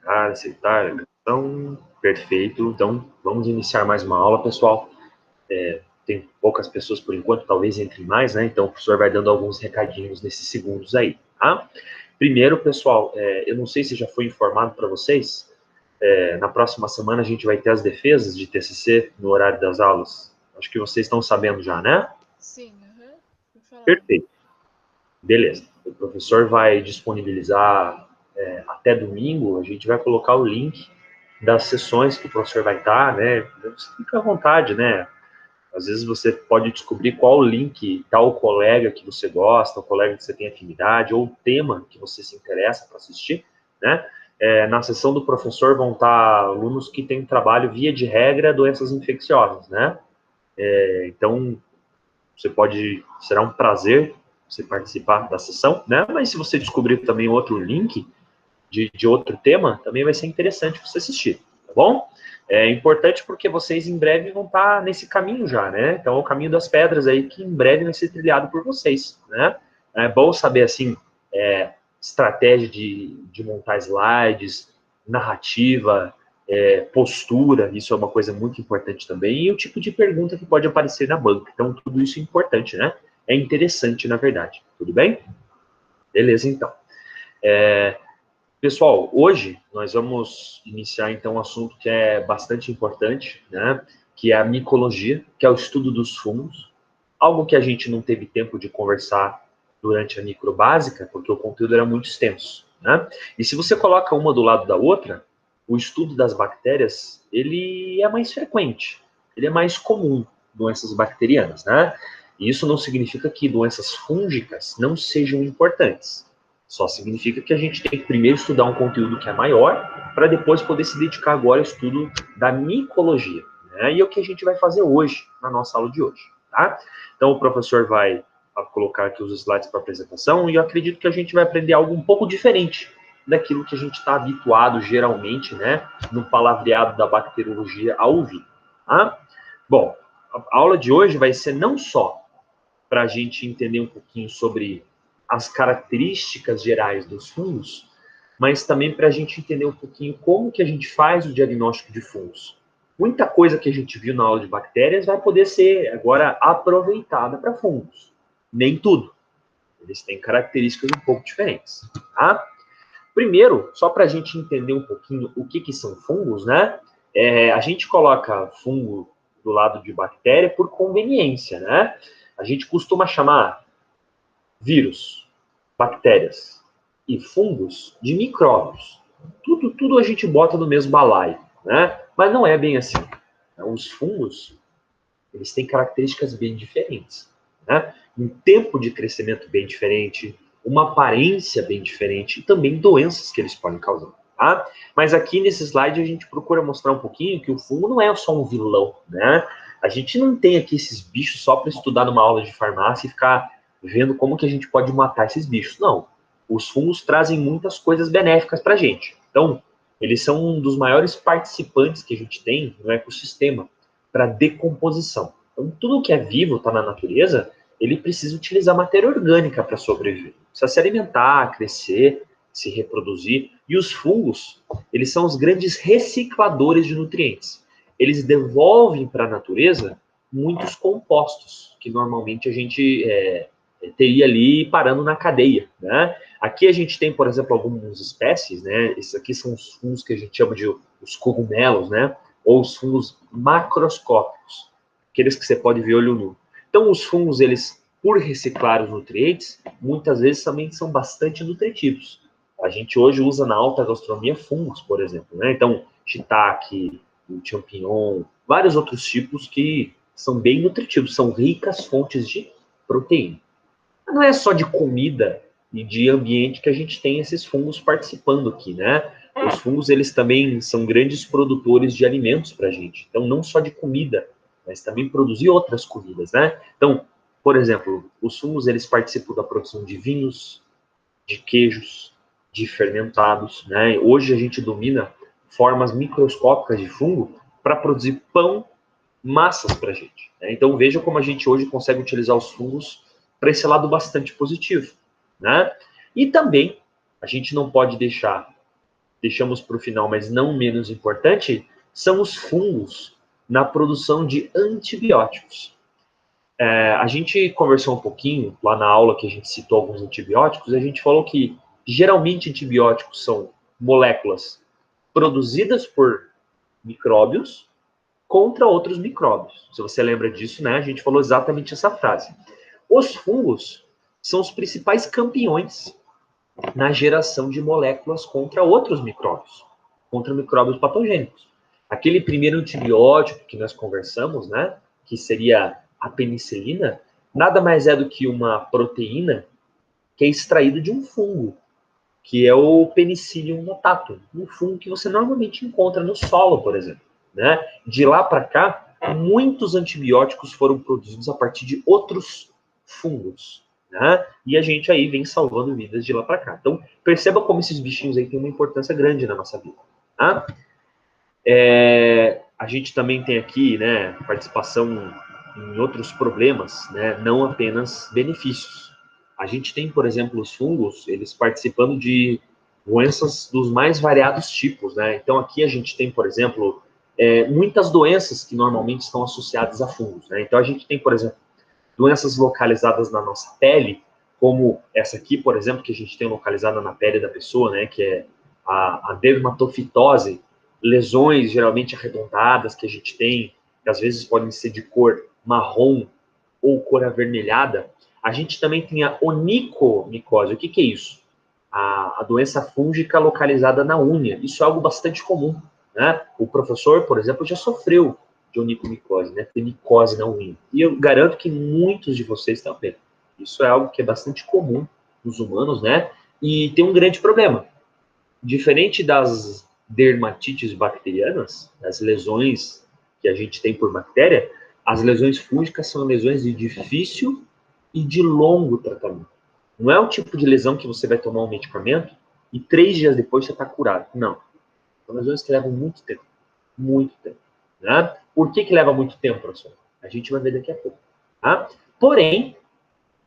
Aceitar a gravação. Perfeito. Então, vamos iniciar mais uma aula, pessoal. Tem poucas pessoas por enquanto, talvez entre mais, né? Então, o professor vai dando alguns recadinhos nesses segundos aí, tá? Primeiro, pessoal, eu não sei se já foi informado para vocês, na próxima semana a gente vai ter as defesas de TCC no horário das aulas. Acho que vocês estão sabendo já, né? Sim, foi falado. Perfeito. Beleza. O professor vai disponibilizar até domingo, a gente vai colocar o link das sessões que o professor vai estar, né? Você fica à vontade, né? Às vezes você pode descobrir qual link tal colega que você gosta, o colega que você tem afinidade, ou o tema que você se interessa para assistir, né? Na sessão do professor vão estar alunos que têm trabalho, via de regra, doenças infecciosas, né? Então, será um prazer você participar da sessão, né? Mas se você descobrir também outro link de outro tema, também vai ser interessante você assistir, tá bom? É importante porque vocês em breve vão estar nesse caminho já, né? Então, é o caminho das pedras aí que em breve vai ser trilhado por vocês, né? É bom saber, assim, estratégia de montar slides, narrativa, postura, isso é uma coisa muito importante também, e o tipo de pergunta que pode aparecer na banca. Então, tudo isso é importante, né? É interessante, na verdade. Tudo bem? Beleza, então. Pessoal, hoje nós vamos iniciar então um assunto que é bastante importante, né? Que é a micologia, que é o estudo dos fungos, algo que a gente não teve tempo de conversar durante a microbásica, porque o conteúdo era muito extenso, né? E se você coloca uma do lado da outra, o estudo das bactérias, ele é mais frequente, ele é mais comum, doenças bacterianas, né? E isso não significa que doenças fúngicas não sejam importantes. Só significa que a gente tem que primeiro estudar um conteúdo que é maior, para depois poder se dedicar agora ao estudo da micologia, né? E é o que a gente vai fazer hoje, na nossa aula de hoje, tá? Então, o professor vai colocar aqui os slides para apresentação e eu acredito que a gente vai aprender algo um pouco diferente daquilo que a gente está habituado geralmente, né, no palavreado da bacteriologia a ouvir, tá? Bom, a aula de hoje vai ser não só para a gente entender um pouquinho sobre as características gerais dos fungos, mas também para a gente entender um pouquinho como que a gente faz o diagnóstico de fungos. Muita coisa que a gente viu na aula de bactérias vai poder ser agora aproveitada para fungos. Nem tudo. Eles têm características um pouco diferentes. Tá? Primeiro, só para a gente entender um pouquinho o que são fungos, né? A gente coloca fungo do lado de bactéria por conveniência, né? A gente costuma chamar vírus, bactérias e fungos de micróbios. Tudo a gente bota no mesmo balaio, né? Mas não é bem assim. Os fungos, eles têm características bem diferentes, né? Um tempo de crescimento bem diferente, uma aparência bem diferente e também doenças que eles podem causar, tá? Mas aqui nesse slide a gente procura mostrar um pouquinho que o fungo não é só um vilão, né? A gente não tem aqui esses bichos só para estudar numa aula de farmácia e ficar vendo como que a gente pode matar esses bichos. Não. Os fungos trazem muitas coisas benéficas para a gente. Então, eles são um dos maiores participantes que a gente tem no ecossistema para decomposição. Então, tudo que é vivo, está na natureza, ele precisa utilizar matéria orgânica para sobreviver. Precisa se alimentar, crescer, se reproduzir. E os fungos, eles são os grandes recicladores de nutrientes. Eles devolvem para a natureza muitos compostos que normalmente a gente teria ali parando na cadeia, né? Aqui a gente tem, por exemplo, algumas espécies, né? Esses aqui são os fungos que a gente chama de os cogumelos, né? Ou os fungos macroscópicos, aqueles que você pode ver olho nu. Então, os fungos, eles, por reciclar os nutrientes, muitas vezes também são bastante nutritivos. A gente hoje usa na alta gastronomia fungos, por exemplo, né? Então, shiitake, o champignon, vários outros tipos que são bem nutritivos, são ricas fontes de proteína. Não é só de comida e de ambiente que a gente tem esses fungos participando aqui, né? Os fungos, eles também são grandes produtores de alimentos para a gente. Então, não só de comida, mas também produzir outras comidas, né? Então, por exemplo, os fungos, eles participam da produção de vinhos, de queijos, de fermentados, né? Hoje a gente domina formas microscópicas de fungo para produzir pão, massas para a gente, né? Então, veja como a gente hoje consegue utilizar os fungos para esse lado bastante positivo, né? E também, a gente não pode deixar deixamos para o final, mas não menos importante, são os fungos na produção de antibióticos. A gente conversou um pouquinho lá na aula que a gente citou alguns antibióticos, a gente falou que geralmente antibióticos são moléculas produzidas por micróbios contra outros micróbios. Se você lembra disso, né, a gente falou exatamente essa frase. Os fungos são os principais campeões na geração de moléculas contra outros micróbios, contra micróbios patogênicos. Aquele primeiro antibiótico que nós conversamos, né, que seria a penicilina, nada mais é do que uma proteína que é extraída de um fungo, que é o Penicillium notatum, um fungo que você normalmente encontra no solo, por exemplo. Né? De lá para cá, muitos antibióticos foram produzidos a partir de outros fungos. Né? E a gente aí vem salvando vidas de lá para cá. Então, perceba como esses bichinhos aí têm uma importância grande na nossa vida. Tá? A gente também tem aqui, né, participação em outros problemas, né, não apenas benefícios. A gente tem, por exemplo, os fungos, eles participando de doenças dos mais variados tipos, né? Então aqui a gente tem, por exemplo, muitas doenças que normalmente estão associadas a fungos, né? Então a gente tem, por exemplo, doenças localizadas na nossa pele, como essa aqui, por exemplo, que a gente tem localizada na pele da pessoa, né? Que é a dermatofitose, lesões geralmente arredondadas que a gente tem, que às vezes podem ser de cor marrom ou cor avermelhada. A gente também tem a onicomicose. O que é isso? A doença fúngica localizada na unha. Isso é algo bastante comum. Né? O professor, por exemplo, já sofreu de onicomicose, né? Tem micose na unha. E eu garanto que muitos de vocês também. Isso é algo que é bastante comum nos humanos, né? E tem um grande problema. Diferente das dermatites bacterianas, as lesões que a gente tem por bactéria, as lesões fúngicas são lesões de difícil e de longo tratamento. Não é o tipo de lesão que você vai tomar um medicamento e 3 dias depois você está curado. Não. São lesões que levam muito tempo. Muito tempo. Né? Por que leva muito tempo, professor? A gente vai ver daqui a pouco. Tá? Porém,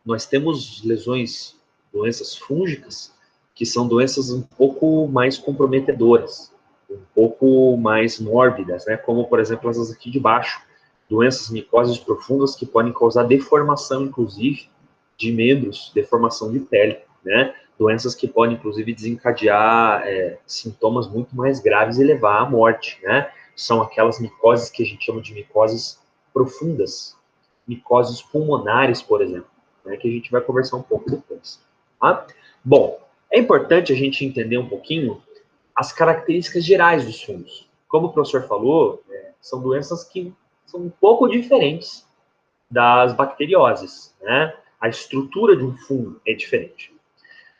nós temos lesões, doenças fúngicas, que são doenças um pouco mais comprometedoras, um pouco mais mórbidas, né? Como, por exemplo, essas aqui de baixo, doenças micoses profundas que podem causar deformação, inclusive, de membros, deformação de pele, né? Doenças que podem, inclusive, desencadear sintomas muito mais graves e levar à morte, né? São aquelas micoses que a gente chama de micoses profundas, micoses pulmonares, por exemplo, né, que a gente vai conversar um pouco depois. Tá? Bom, é importante a gente entender um pouquinho as características gerais dos fungos. Como o professor falou, são doenças que são um pouco diferentes das bacterioses, né? A estrutura de um fungo é diferente.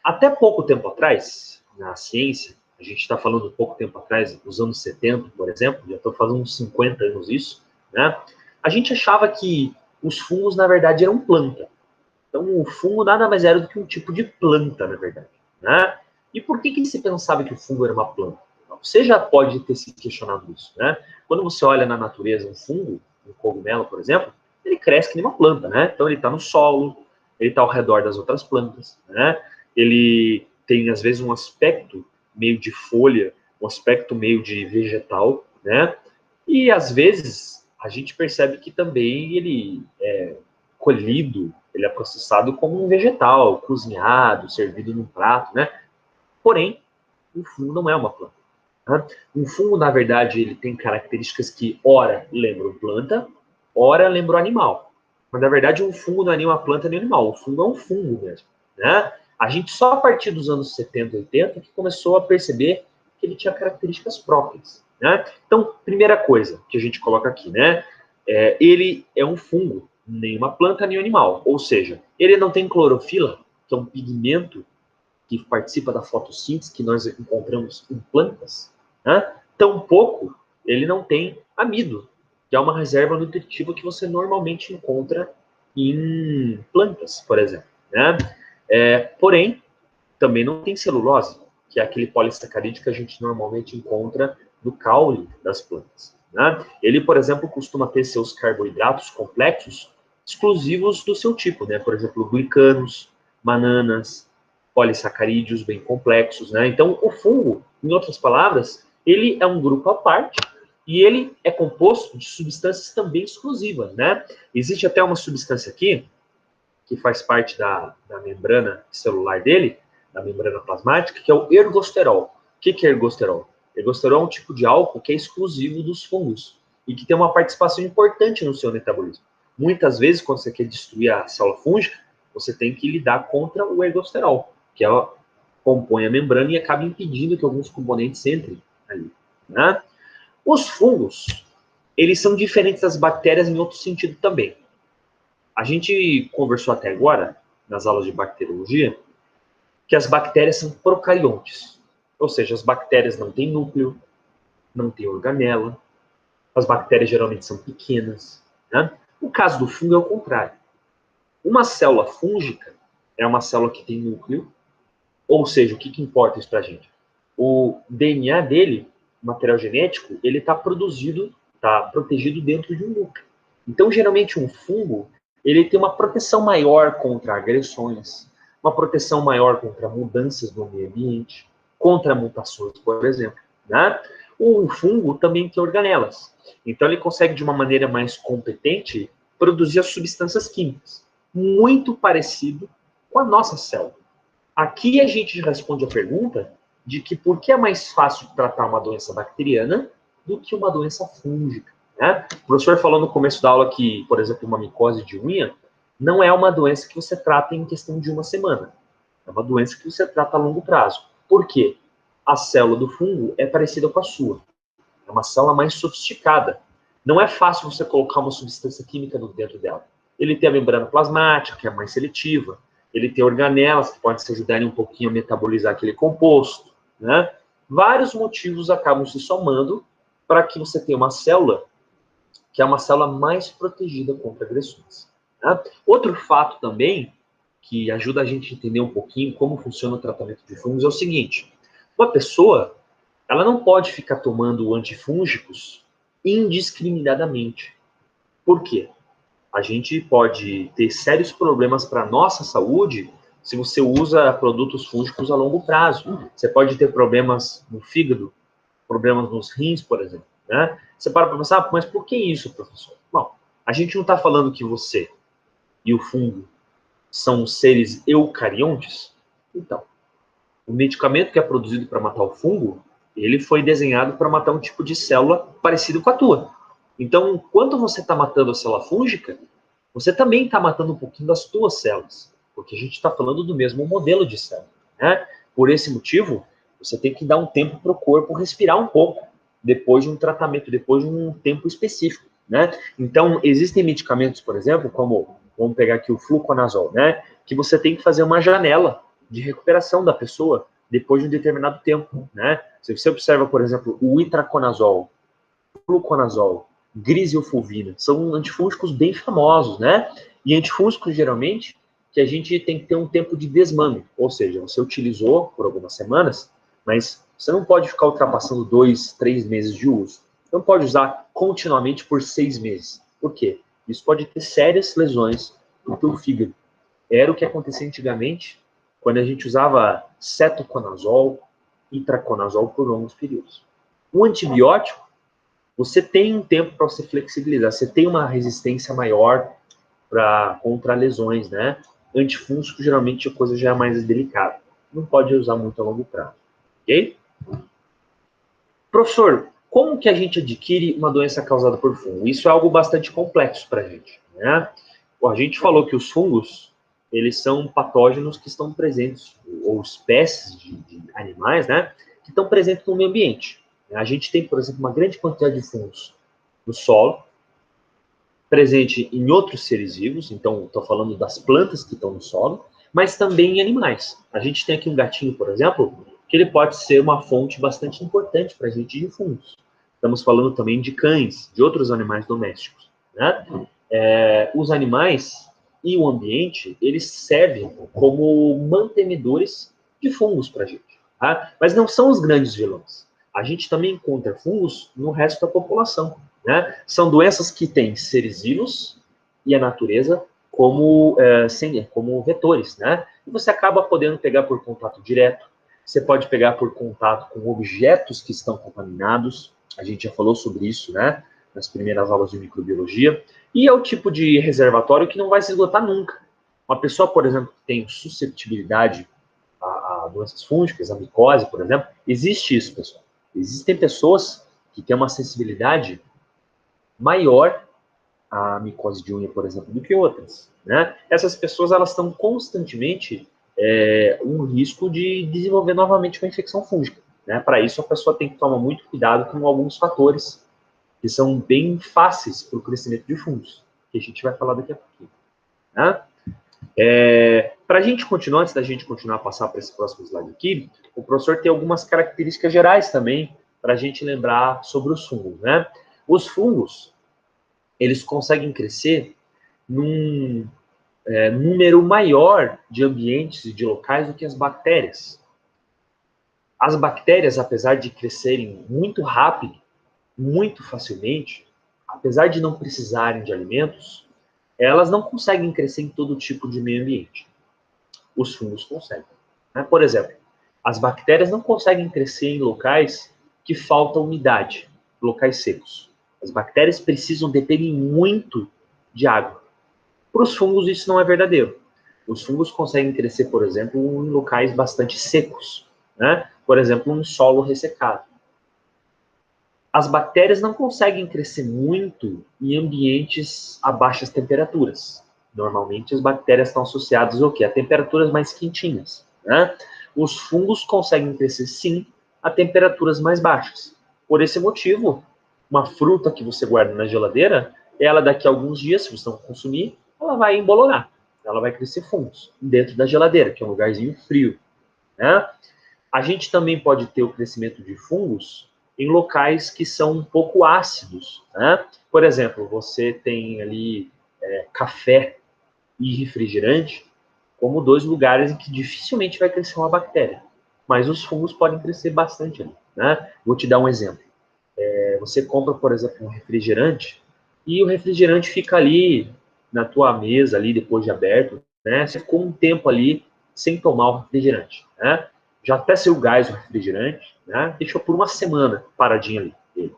Até pouco tempo atrás, na ciência, a gente está falando pouco tempo atrás, nos anos 70, por exemplo, já estou fazendo uns 50 anos isso, né? A gente achava que os fungos, na verdade, eram planta. Então, o fungo nada mais era do que um tipo de planta, na verdade. Né? E por que se pensava que o fungo era uma planta? Você já pode ter se questionado isso. Né? Quando você olha na natureza um fungo, um cogumelo, por exemplo, ele cresce que nem uma planta. Né? Então, ele está no solo, ele está ao redor das outras plantas. Né? Ele tem, às vezes, um aspecto meio de folha, um aspecto meio de vegetal. Né? E, às vezes, a gente percebe que também ele é colhido, ele é processado como um vegetal, cozinhado, servido num prato, né? Porém, o fungo não é uma planta. Tá? Um fungo, na verdade, ele tem características que, ora, lembram planta, ora, lembram animal. Mas, na verdade, um fungo não é nem uma planta nem um animal. O fungo é um fungo mesmo. Né? A gente só a partir dos anos 70, 80, que começou a perceber que ele tinha características próprias. Né? Então, primeira coisa que a gente coloca aqui, né? Ele é um fungo, nem uma planta, nem um animal. Ou seja, ele não tem clorofila, que é um pigmento que participa da fotossíntese que nós encontramos em plantas. Né? Tampouco ele não tem amido, que é uma reserva nutritiva que você normalmente encontra em plantas, por exemplo. Né? Porém, também não tem celulose, que é aquele polissacarídeo que a gente normalmente encontra no caule das plantas. Né? Ele, por exemplo, costuma ter seus carboidratos complexos exclusivos do seu tipo, né? Por exemplo, glicanos, mananas, polissacarídeos bem complexos. Né? Então, o fungo Em outras palavras, ele é um grupo à parte e ele é composto de substâncias também exclusivas, né? Existe até uma substância aqui, que faz parte da membrana celular dele, da membrana plasmática, que é o ergosterol. O que é ergosterol? Ergosterol é um tipo de álcool que é exclusivo dos fungos e que tem uma participação importante no seu metabolismo. Muitas vezes, quando você quer destruir a célula fúngica, você tem que lidar contra o ergosterol, que ela compõe a membrana e acaba impedindo que alguns componentes entrem ali, né? Os fungos, eles são diferentes das bactérias em outro sentido também. A gente conversou até agora, nas aulas de bacteriologia, que as bactérias são procariontes. Ou seja, as bactérias não têm núcleo, não têm organela, as bactérias geralmente são pequenas, né? O caso do fungo é o contrário. Uma célula fúngica é uma célula que tem núcleo, ou seja, o que importa isso para a gente? O DNA dele, o material genético, ele está produzido, está protegido dentro de um núcleo. Então, geralmente, um fungo, ele tem uma proteção maior contra agressões, uma proteção maior contra mudanças no meio ambiente, contra mutações, por exemplo, né? O fungo também tem organelas. Então, ele consegue, de uma maneira mais competente, produzir as substâncias químicas, muito parecido com a nossa célula. Aqui a gente responde a pergunta de que por que é mais fácil tratar uma doença bacteriana do que uma doença fúngica, né? O professor falou no começo da aula que, por exemplo, uma micose de unha não é uma doença que você trata em questão de uma semana. É uma doença que você trata a longo prazo. Por quê? A célula do fungo é parecida com a sua. É uma célula mais sofisticada. Não é fácil você colocar uma substância química dentro dela. Ele tem a membrana plasmática, que é mais seletiva. Ele tem organelas, que podem te ajudarem um pouquinho a metabolizar aquele composto, né? Vários motivos acabam se somando para que você tenha uma célula que é uma célula mais protegida contra agressões, né? Outro fato também que ajuda a gente a entender um pouquinho como funciona o tratamento de fungos é o seguinte: uma pessoa, ela não pode ficar tomando antifúngicos indiscriminadamente. Por quê? A gente pode ter sérios problemas para a nossa saúde se você usa produtos fúngicos a longo prazo. Você pode ter problemas no fígado, problemas nos rins, por exemplo, né? Você para pensar, mas por que isso, professor? Bom, a gente não está falando que você e o fungo são seres eucariontes? Então, o medicamento que é produzido para matar o fungo, ele foi desenhado para matar um tipo de célula parecido com a tua. Então, enquanto você está matando a célula fúngica, você também está matando um pouquinho das tuas células, porque a gente está falando do mesmo modelo de célula, né? Por esse motivo, você tem que dar um tempo para o corpo respirar um pouco, depois de um tratamento, depois de um tempo específico, né? Então, existem medicamentos, por exemplo, como, vamos pegar aqui o fluconazol, né? Que você tem que fazer uma janela de recuperação da pessoa depois de um determinado tempo, né? Se você observa, por exemplo, o itraconazol, o fluconazol, griseofulvina, são antifúngicos bem famosos, né? E antifúngicos, geralmente, que a gente tem que ter um tempo de desmame, ou seja, você utilizou por algumas semanas, mas você não pode ficar ultrapassando 2, 3 meses de uso. Não pode usar continuamente por 6 meses. Por quê? Isso pode ter sérias lesões no teu fígado. Era o que acontecia antigamente, quando a gente usava cetoconazol, itraconazol por longos períodos. O antibiótico, você tem um tempo para você flexibilizar, você tem uma resistência maior contra lesões, né? Antifúngico, geralmente, a coisa já é mais delicada. Não pode usar muito a longo prazo, ok? Professor, como que a gente adquire uma doença causada por fungo? Isso é algo bastante complexo para a gente, né? Bom, a gente falou que os fungos, eles são patógenos que estão presentes, ou espécies de animais, né? Que estão presentes no meio ambiente. A gente tem, por exemplo, uma grande quantidade de fungos no solo, presente em outros seres vivos, então estou falando das plantas que estão no solo, mas também em animais. A gente tem aqui um gatinho, por exemplo, que ele pode ser uma fonte bastante importante para a gente de fungos. Estamos falando também de cães, de outros animais domésticos, né? Os animais e o ambiente, eles servem como mantenedores de fungos para a gente, tá? Mas não são os grandes vilões. A gente também encontra fungos no resto da população, né? São doenças que têm seres vivos e a natureza como vetores, né? E você acaba podendo pegar por contato direto, você pode pegar por contato com objetos que estão contaminados, a gente já falou sobre isso, né, nas primeiras aulas de microbiologia, e é o tipo de reservatório que não vai se esgotar nunca. Uma pessoa, por exemplo, que tem susceptibilidade a doenças fúngicas, a micose, por exemplo, existe isso, pessoal. Existem pessoas que têm uma sensibilidade maior à micose de unha, por exemplo, do que outras, né? Essas pessoas, elas estão constantemente um risco de desenvolver novamente uma infecção fúngica, né? Para isso, a pessoa tem que tomar muito cuidado com alguns fatores que são bem fáceis para o crescimento de fungos, que a gente vai falar daqui a pouquinho, né? Para a gente continuar, antes da gente continuar a passar para esse próximo slide aqui, o professor tem algumas características gerais também para a gente lembrar sobre os fungos, né? Os fungos, eles conseguem crescer num número maior de ambientes e de locais do que as bactérias. As bactérias, apesar de crescerem muito rápido, muito facilmente, apesar de não precisarem de alimentos, elas não conseguem crescer em todo tipo de meio ambiente. Os fungos conseguem, né? Por exemplo, as bactérias não conseguem crescer em locais que falta umidade, locais secos. As bactérias dependem muito de água. Para os fungos isso não é verdadeiro. Os fungos conseguem crescer, por exemplo, em locais bastante secos, né? Por exemplo, em solo ressecado. As bactérias não conseguem crescer muito em ambientes a baixas temperaturas. Normalmente as bactérias estão associadas ao quê? A temperaturas mais quentinhas, né? Os fungos conseguem crescer sim a temperaturas mais baixas. Por esse motivo, uma fruta que você guarda na geladeira, ela daqui a alguns dias, se você não consumir, ela vai embolorar. Ela vai crescer fungos dentro da geladeira, que é um lugarzinho frio, né? A gente também pode ter o crescimento de fungos em locais que são um pouco ácidos, né? Por exemplo, você tem ali café e refrigerante como dois lugares em que dificilmente vai crescer uma bactéria, mas os fungos podem crescer bastante ali, né? Vou te dar um exemplo. Você compra, por exemplo, um refrigerante e o refrigerante fica ali na tua mesa ali depois de aberto, né? Você ficou um tempo ali sem tomar o refrigerante, né? Já até saiu o gás do refrigerante, né? Deixou por uma semana paradinho ali.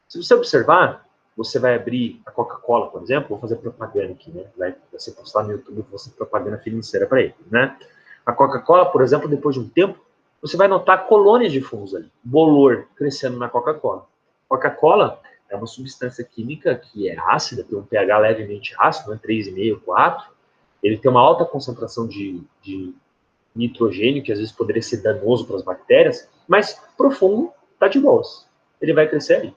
Se você observar, você vai abrir a Coca-Cola, por exemplo, vou fazer propaganda aqui, né? Vai ser postado no YouTube, vou fazer propaganda financeira para ele, né? A Coca-Cola, por exemplo, depois de um tempo, você vai notar colônias de fungos ali, bolor crescendo na Coca-Cola. Coca-Cola é uma substância química que é ácida, tem um pH levemente ácido, né? 3,5, 4. Ele tem uma alta concentração de nitrogênio, que às vezes poderia ser danoso para as bactérias, mas para o fungo está de boas. Ele vai crescer ali,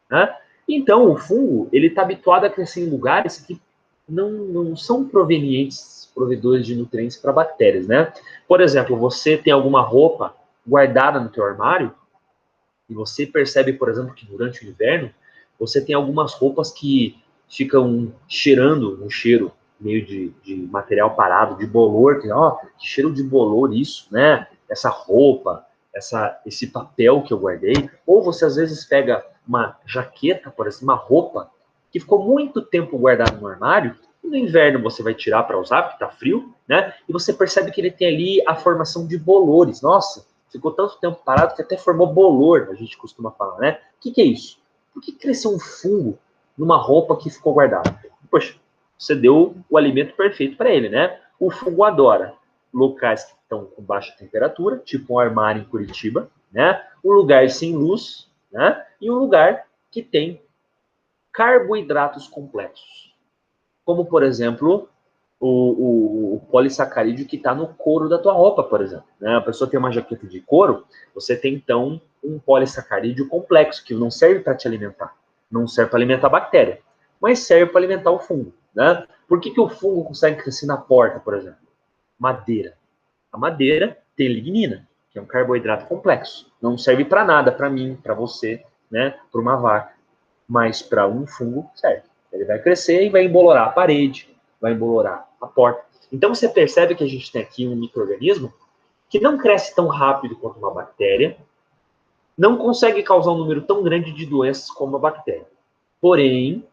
né? Então, o fungo, ele está habituado a crescer em lugares que não são provenientes, provedores de nutrientes para bactérias, né? Por exemplo, você tem alguma roupa guardada no teu armário e você percebe, por exemplo, que durante o inverno você tem algumas roupas que ficam cheirando um cheiro meio de material parado, de bolor, que cheiro de bolor isso, né? Essa roupa, esse papel que eu guardei. Ou você às vezes pega uma jaqueta, por exemplo, uma roupa que ficou muito tempo guardada no armário, e no inverno você vai tirar para usar, porque está frio, né? E você percebe que ele tem ali a formação de bolores. Nossa, ficou tanto tempo parado que até formou bolor, a gente costuma falar, né? O que é isso? Por que cresceu um fungo numa roupa que ficou guardada? Poxa, você deu o alimento perfeito para ele, né? O fungo adora locais que estão com baixa temperatura, tipo um armário em Curitiba, né? Um lugar sem luz, né? E um lugar que tem carboidratos complexos, como, por exemplo, o polissacarídeo que está no couro da tua roupa, por exemplo. Né? A pessoa tem uma jaqueta de couro, você tem, então, um polissacarídeo complexo, que não serve para te alimentar. Não serve para alimentar a bactéria, mas serve para alimentar o fungo. Né? Por que o fungo consegue crescer na porta, por exemplo? Madeira. A madeira tem lignina, que é um carboidrato complexo. Não serve para nada, para mim, para você, né? Para uma vaca. Mas para um fungo serve. Ele vai crescer e vai embolorar a parede, vai embolorar a porta. Então você percebe que a gente tem aqui um micro-organismo que não cresce tão rápido quanto uma bactéria, não consegue causar um número tão grande de doenças como a bactéria. Porém,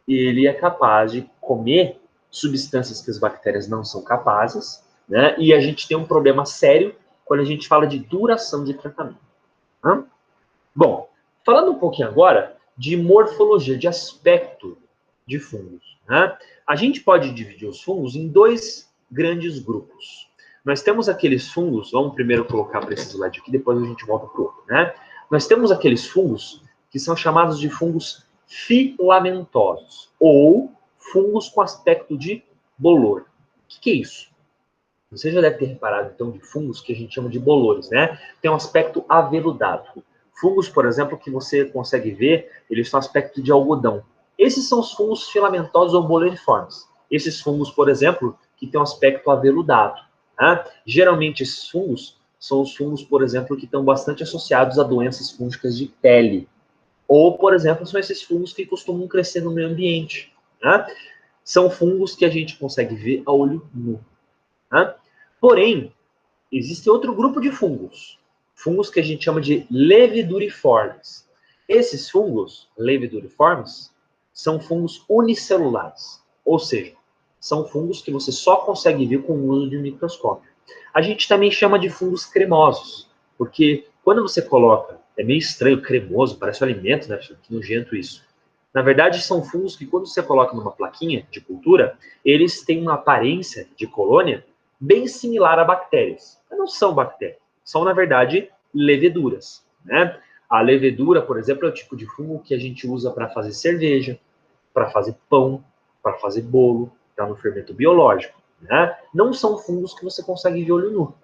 ele é capaz de comer substâncias que as bactérias não são capazes, né? E a gente tem um problema sério quando a gente fala de duração de tratamento. Tá? Bom, falando um pouquinho agora de morfologia, de aspecto de fungos. Né? A gente pode dividir os fungos em dois grandes grupos. Nós temos aqueles fungos, vamos primeiro colocar para esse slide aqui, depois a gente volta para o outro. Né? Nós temos aqueles fungos que são chamados de fungos filamentosos, ou fungos com aspecto de bolor. O que é isso? Você já deve ter reparado, então, de fungos que a gente chama de bolores, né? Tem um aspecto aveludado. Fungos, por exemplo, que você consegue ver, eles têm um aspecto de algodão. Esses são os fungos filamentosos ou boleriformes. Esses fungos, por exemplo, que têm um aspecto aveludado. Né? Geralmente, esses fungos são os fungos, por exemplo, que estão bastante associados a doenças fúngicas de pele. Ou, por exemplo, são esses fungos que costumam crescer no meio ambiente. Né? São fungos que a gente consegue ver a olho nu. Né? Porém, existe outro grupo de fungos. Fungos que a gente chama de leveduriformes. Esses fungos, leveduriformes, são fungos unicelulares. Ou seja, são fungos que você só consegue ver com o uso de um microscópio. A gente também chama de fungos cremosos, porque quando você coloca, é meio estranho, cremoso, parece um alimento, né? Que nojento isso. Na verdade, são fungos que quando você coloca numa plaquinha de cultura, eles têm uma aparência de colônia bem similar a bactérias. Mas não são bactérias, são, na verdade, leveduras. Né? A levedura, por exemplo, é o tipo de fungo que a gente usa para fazer cerveja, para fazer pão, para fazer bolo, está no fermento biológico. Né? Não são fungos que você consegue ver olho nu.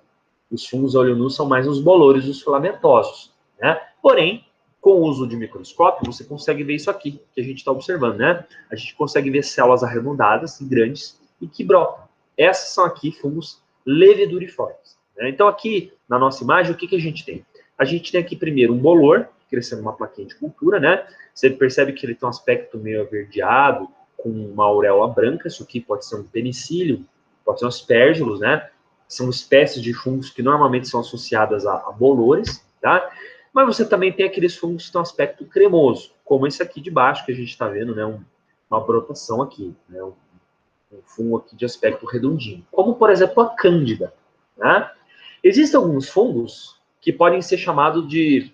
Os fungos a olho nu são mais os bolores, os filamentosos. Né? Porém, com o uso de microscópio, você consegue ver isso aqui, que a gente está observando. Né? A gente consegue ver células arredondadas e grandes e que brotam. Essas são aqui fungos leveduriformes. Né? Então, aqui na nossa imagem, o que a gente tem? A gente tem aqui primeiro um bolor, crescendo uma plaquinha de cultura, né? Você percebe que ele tem um aspecto meio averdeado, com uma auréola branca. Isso aqui pode ser um penicílio, pode ser um aspergillus, né? São espécies de fungos que normalmente são associadas a bolores, tá? Mas você também tem aqueles fungos que têm um aspecto cremoso, como esse aqui de baixo que a gente está vendo, né? Uma brotação aqui, né? Um fungo aqui de aspecto redondinho, como, por exemplo, a cândida. Né? Existem alguns fungos que podem ser chamados de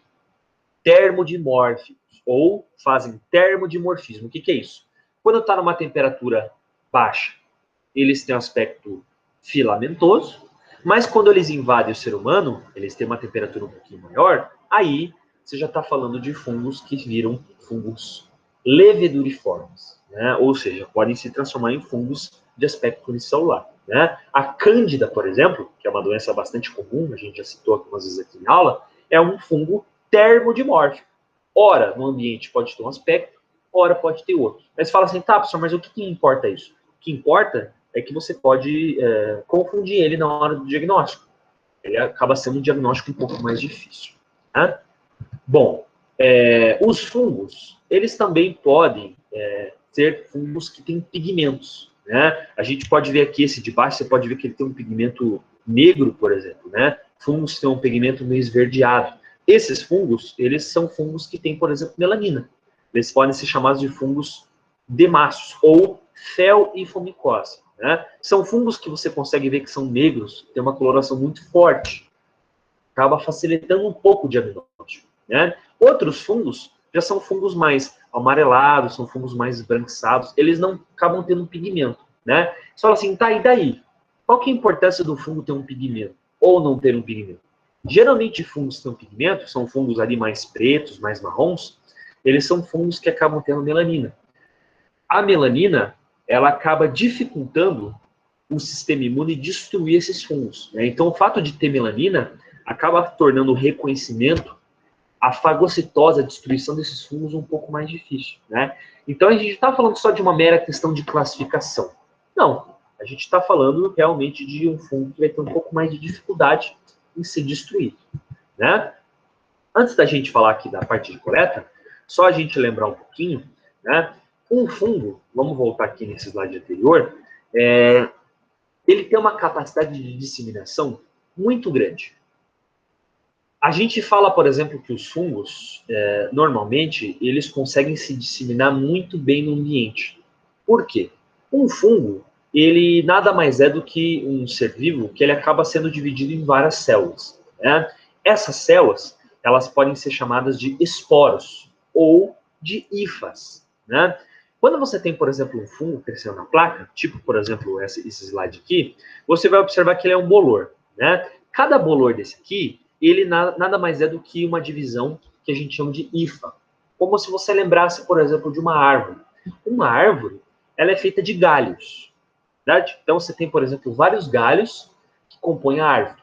termodimórficos, ou fazem termodimorfismo. O que é isso? Quando está numa temperatura baixa, eles têm um aspecto filamentoso, mas quando eles invadem o ser humano, eles têm uma temperatura um pouquinho maior, aí você já está falando de fungos que viram fungos leveduriformes, né? Ou seja, podem se transformar em fungos de aspecto unicelular. Né? A cândida, por exemplo, que é uma doença bastante comum, a gente já citou algumas vezes aqui em aula, é um fungo termodimórfico. Ora, no ambiente pode ter um aspecto, ora pode ter outro. Mas fala assim, tá, professor, mas o que importa isso? O que importa é que você pode confundir ele na hora do diagnóstico. Ele acaba sendo um diagnóstico um pouco mais difícil. Né? Bom, os fungos, eles também podem ser fungos que têm pigmentos. Né? A gente pode ver aqui, esse de baixo, você pode ver que ele tem um pigmento negro, por exemplo. Né? Fungos que têm um pigmento meio esverdeado. Esses fungos, eles são fungos que têm, por exemplo, melanina. Eles podem ser chamados de fungos demáceos ou fel-ifomicose. Né? São fungos que você consegue ver que são negros, têm uma coloração muito forte. Acaba facilitando um pouco o diagnóstico. Né? Outros fungos já são fungos mais amarelados, são fungos mais esbranquiçados, eles não acabam tendo um pigmento. Né? Você fala assim, tá, e daí? Qual que é a importância do fungo ter um pigmento ou não ter um pigmento? Geralmente fungos que têm um pigmento, são fungos ali mais pretos, mais marrons, eles são fungos que acabam tendo melanina. A melanina, ela acaba dificultando o sistema imune destruir esses fungos. Né? Então, o fato de ter melanina acaba tornando o reconhecimento, a fagocitose, a destruição desses fungos um pouco mais difícil. Né? Então, a gente não está falando só de uma mera questão de classificação. Não, a gente está falando realmente de um fungo que vai ter um pouco mais de dificuldade em ser destruído. Né? Antes da gente falar aqui da parte de coleta, só a gente lembrar um pouquinho, né? Um fungo, vamos voltar aqui nesse slide anterior, ele tem uma capacidade de disseminação muito grande. A gente fala, por exemplo, que os fungos, normalmente, eles conseguem se disseminar muito bem no ambiente. Por quê? Um fungo, ele nada mais é do que um ser vivo que ele acaba sendo dividido em várias células. né? Essas células, elas podem ser chamadas de esporos ou de hifas, né? Quando você tem, por exemplo, um fungo crescendo na placa, tipo, por exemplo, esse slide aqui, você vai observar que ele é um bolor, né? Cada bolor desse aqui, ele nada mais é do que uma divisão que a gente chama de hifa. Como se você lembrasse, por exemplo, de uma árvore. Uma árvore, ela é feita de galhos, verdade? Então, você tem, por exemplo, vários galhos que compõem a árvore.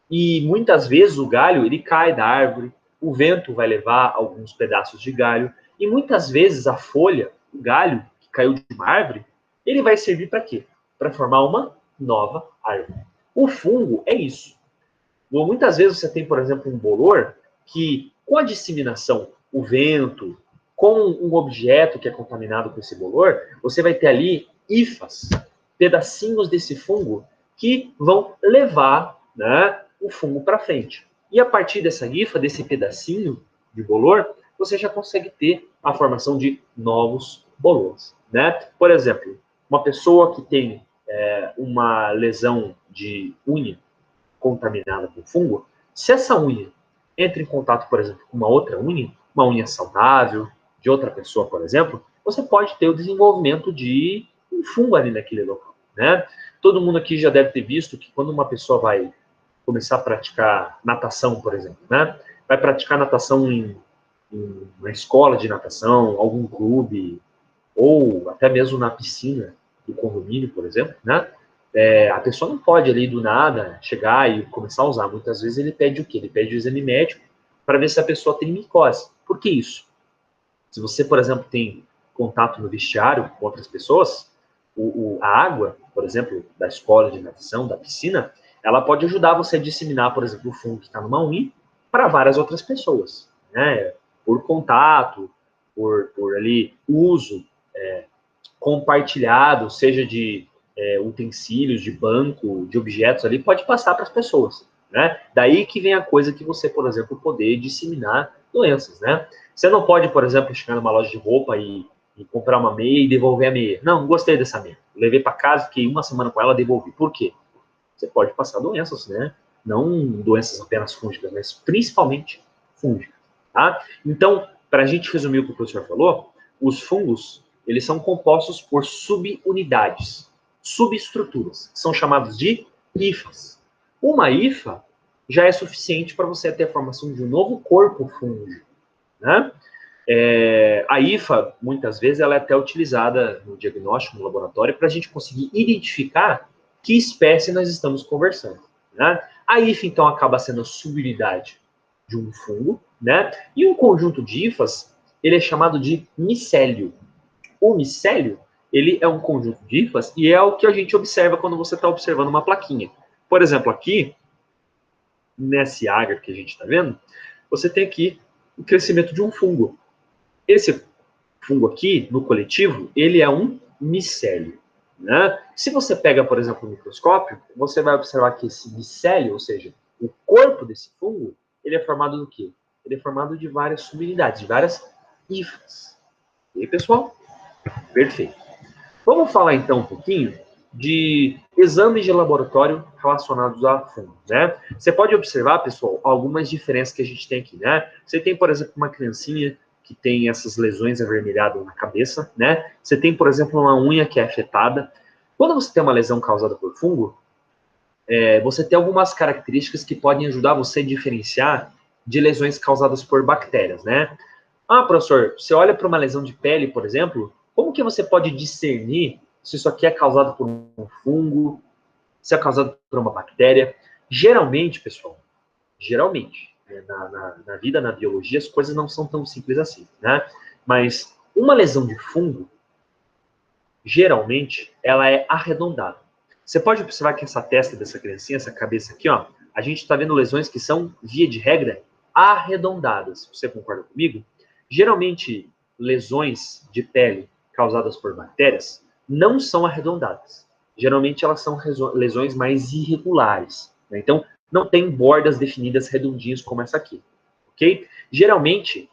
E muitas vezes o galho, ele cai da árvore, o vento vai levar alguns pedaços de galho, e muitas vezes a folha, o galho que caiu de uma árvore, ele vai servir para quê? Para formar uma nova árvore. O fungo é isso. Muitas vezes você tem, por exemplo, um bolor que, com a disseminação, o vento, com um objeto que é contaminado com esse bolor, você vai ter ali hifas, pedacinhos desse fungo que vão levar, né, o fungo para frente. E a partir dessa hifa, desse pedacinho de bolor, você já consegue ter a formação de novos bolores, né? Por exemplo, uma pessoa que tem uma lesão de unha contaminada com fungo, se essa unha entra em contato, por exemplo, com uma unha saudável, de outra pessoa, por exemplo, você pode ter o desenvolvimento de um fungo ali naquele local, né? Todo mundo aqui já deve ter visto que quando uma pessoa vai começar a praticar natação, por exemplo, né? Vai praticar natação em uma escola de natação, algum clube, ou até mesmo na piscina do condomínio, por exemplo, né? A pessoa não pode ali do nada chegar e começar a usar. Muitas vezes ele pede o quê? Ele pede o exame médico para ver se a pessoa tem micose. Por que isso? Se você, por exemplo, tem contato no vestiário com outras pessoas, a água, por exemplo, da escola de natação, da piscina, ela pode ajudar você a disseminar, por exemplo, o fungo que está numa unha para várias outras pessoas, né? Por contato, por ali uso compartilhado, seja de utensílios, de banco, de objetos ali, pode passar para as pessoas, né? Daí que vem a coisa que você, por exemplo, poder disseminar doenças, né? Você não pode, por exemplo, chegar numa loja de roupa e comprar uma meia e devolver a meia. Não gostei dessa meia. Levei para casa, fiquei uma semana com ela, devolvi. Por quê? Você pode passar doenças, né? Não doenças apenas fúngicas, mas principalmente fúngicas, tá? Então, para a gente resumir o que o professor falou, os fungos, eles são compostos por subunidades, subestruturas, que são chamados de hifas. Uma hifa já é suficiente para você ter a formação de um novo corpo fúngico, né? A hifa, muitas vezes, ela é até utilizada no diagnóstico, no laboratório, para a gente conseguir identificar que espécie nós estamos conversando, né? A hifa, então, acaba sendo a subunidade de um fungo, né? E um conjunto de hifas, ele é chamado de micélio. O micélio, ele é um conjunto de hifas e é o que a gente observa quando você está observando uma plaquinha. Por exemplo, aqui, nesse agar que a gente está vendo, você tem aqui o crescimento de um fungo. Esse fungo aqui, no coletivo, ele é um micélio, né? Se você pega, por exemplo, o microscópio, você vai observar que esse micélio, ou seja, o corpo desse fungo, ele é formado do quê? Ele é formado de várias subunidades, de várias hifas. E aí, pessoal? Perfeito. Vamos falar, então, um pouquinho de exames de laboratório relacionados a fungos, né? Você pode observar, pessoal, algumas diferenças que a gente tem aqui, né? Você tem, por exemplo, uma criancinha que tem essas lesões avermelhadas na cabeça, né? Você tem, por exemplo, uma unha que é afetada. Quando você tem uma lesão causada por fungo, você tem algumas características que podem ajudar você a diferenciar de lesões causadas por bactérias, né? Ah, professor, você olha para uma lesão de pele, por exemplo, como que você pode discernir se isso aqui é causado por um fungo, se é causado por uma bactéria? Geralmente, pessoal, geralmente, na vida, na biologia, as coisas não são tão simples assim, né? Mas uma lesão de fungo, geralmente, ela é arredondada. Você pode observar que essa testa dessa criancinha, essa cabeça aqui, ó, a gente está vendo lesões que são, via de regra, arredondadas. Você concorda comigo? Geralmente, lesões de pele causadas por bactérias não são arredondadas. Geralmente, elas são lesões mais irregulares, né? Então, não tem bordas definidas redondinhas como essa aqui, ok? Geralmente,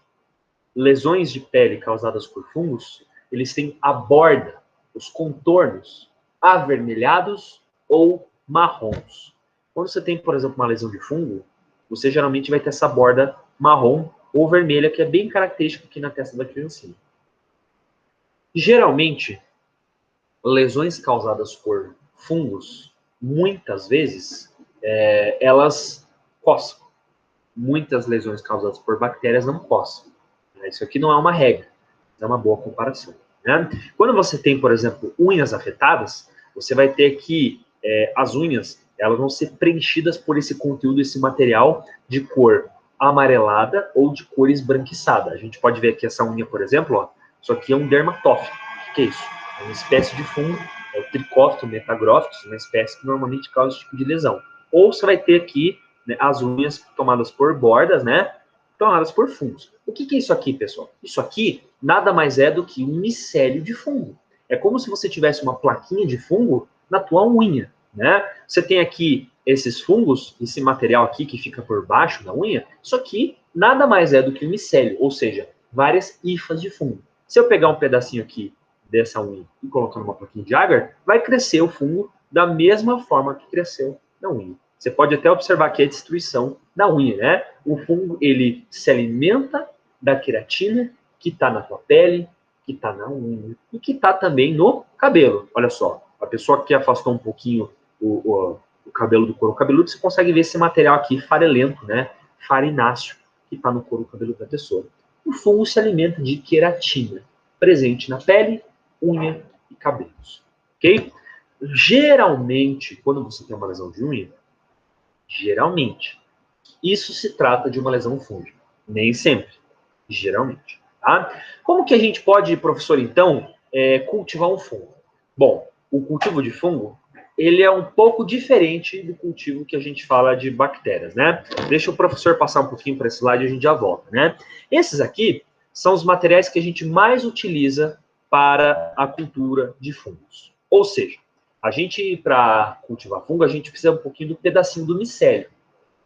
lesões de pele causadas por fungos, eles têm a borda, os contornos avermelhados ou marrons. Quando você tem, por exemplo, uma lesão de fungo, você geralmente vai ter essa borda marrom ou vermelha, que é bem característica aqui na testa da criancinha. Geralmente, lesões causadas por fungos, muitas vezes, elas coçam. Muitas lesões causadas por bactérias não coçam. Isso aqui não é uma regra, é uma boa comparação. Né? Quando você tem, por exemplo, unhas afetadas, você vai ter que as unhas elas vão ser preenchidas por esse conteúdo, esse material de cor amarelada ou de cor esbranquiçada. A gente pode ver aqui essa unha, por exemplo, ó, isso aqui é um dermatófito. O que é isso? É uma espécie de fungo, é o Trichophyton metagrophyus, uma espécie que normalmente causa esse tipo de lesão. Ou você vai ter aqui, né, as unhas tomadas por bordas, né, tomadas por fungos. O que é isso aqui, pessoal? Isso aqui nada mais é do que um micélio de fungo. É como se você tivesse uma plaquinha de fungo na tua unha, né? Você tem aqui esses fungos, esse material aqui que fica por baixo da unha, isso aqui nada mais é do que um micélio, ou seja, várias hifas de fungo. Se eu pegar um pedacinho aqui dessa unha e colocar numa plaquinha de agar, vai crescer o fungo da mesma forma que cresceu na unha. Você pode até observar aqui a destruição da unha, né? O fungo, ele se alimenta da queratina que está na tua pele, que está na unha e que está também no cabelo. Olha só, a pessoa que afastou um pouquinho o cabelo do couro cabeludo, você consegue ver esse material aqui farelento, né? Farináceo, que está no couro cabeludo da pessoa. O fungo se alimenta de queratina, presente na pele, unha e cabelos. Ok? Geralmente, quando você tem uma lesão de unha, geralmente, isso se trata de uma lesão fúngica. Nem sempre, geralmente. Tá? Como que a gente pode, professor, então, cultivar um fungo? Bom, o cultivo de fungo, ele é um pouco diferente do cultivo que a gente fala de bactérias, né? Deixa o professor passar um pouquinho para esse slide e a gente já volta, né? Esses aqui são os materiais que a gente mais utiliza para a cultura de fungos. Ou seja, a gente, para cultivar fungo, a gente precisa um pouquinho do pedacinho do micélio,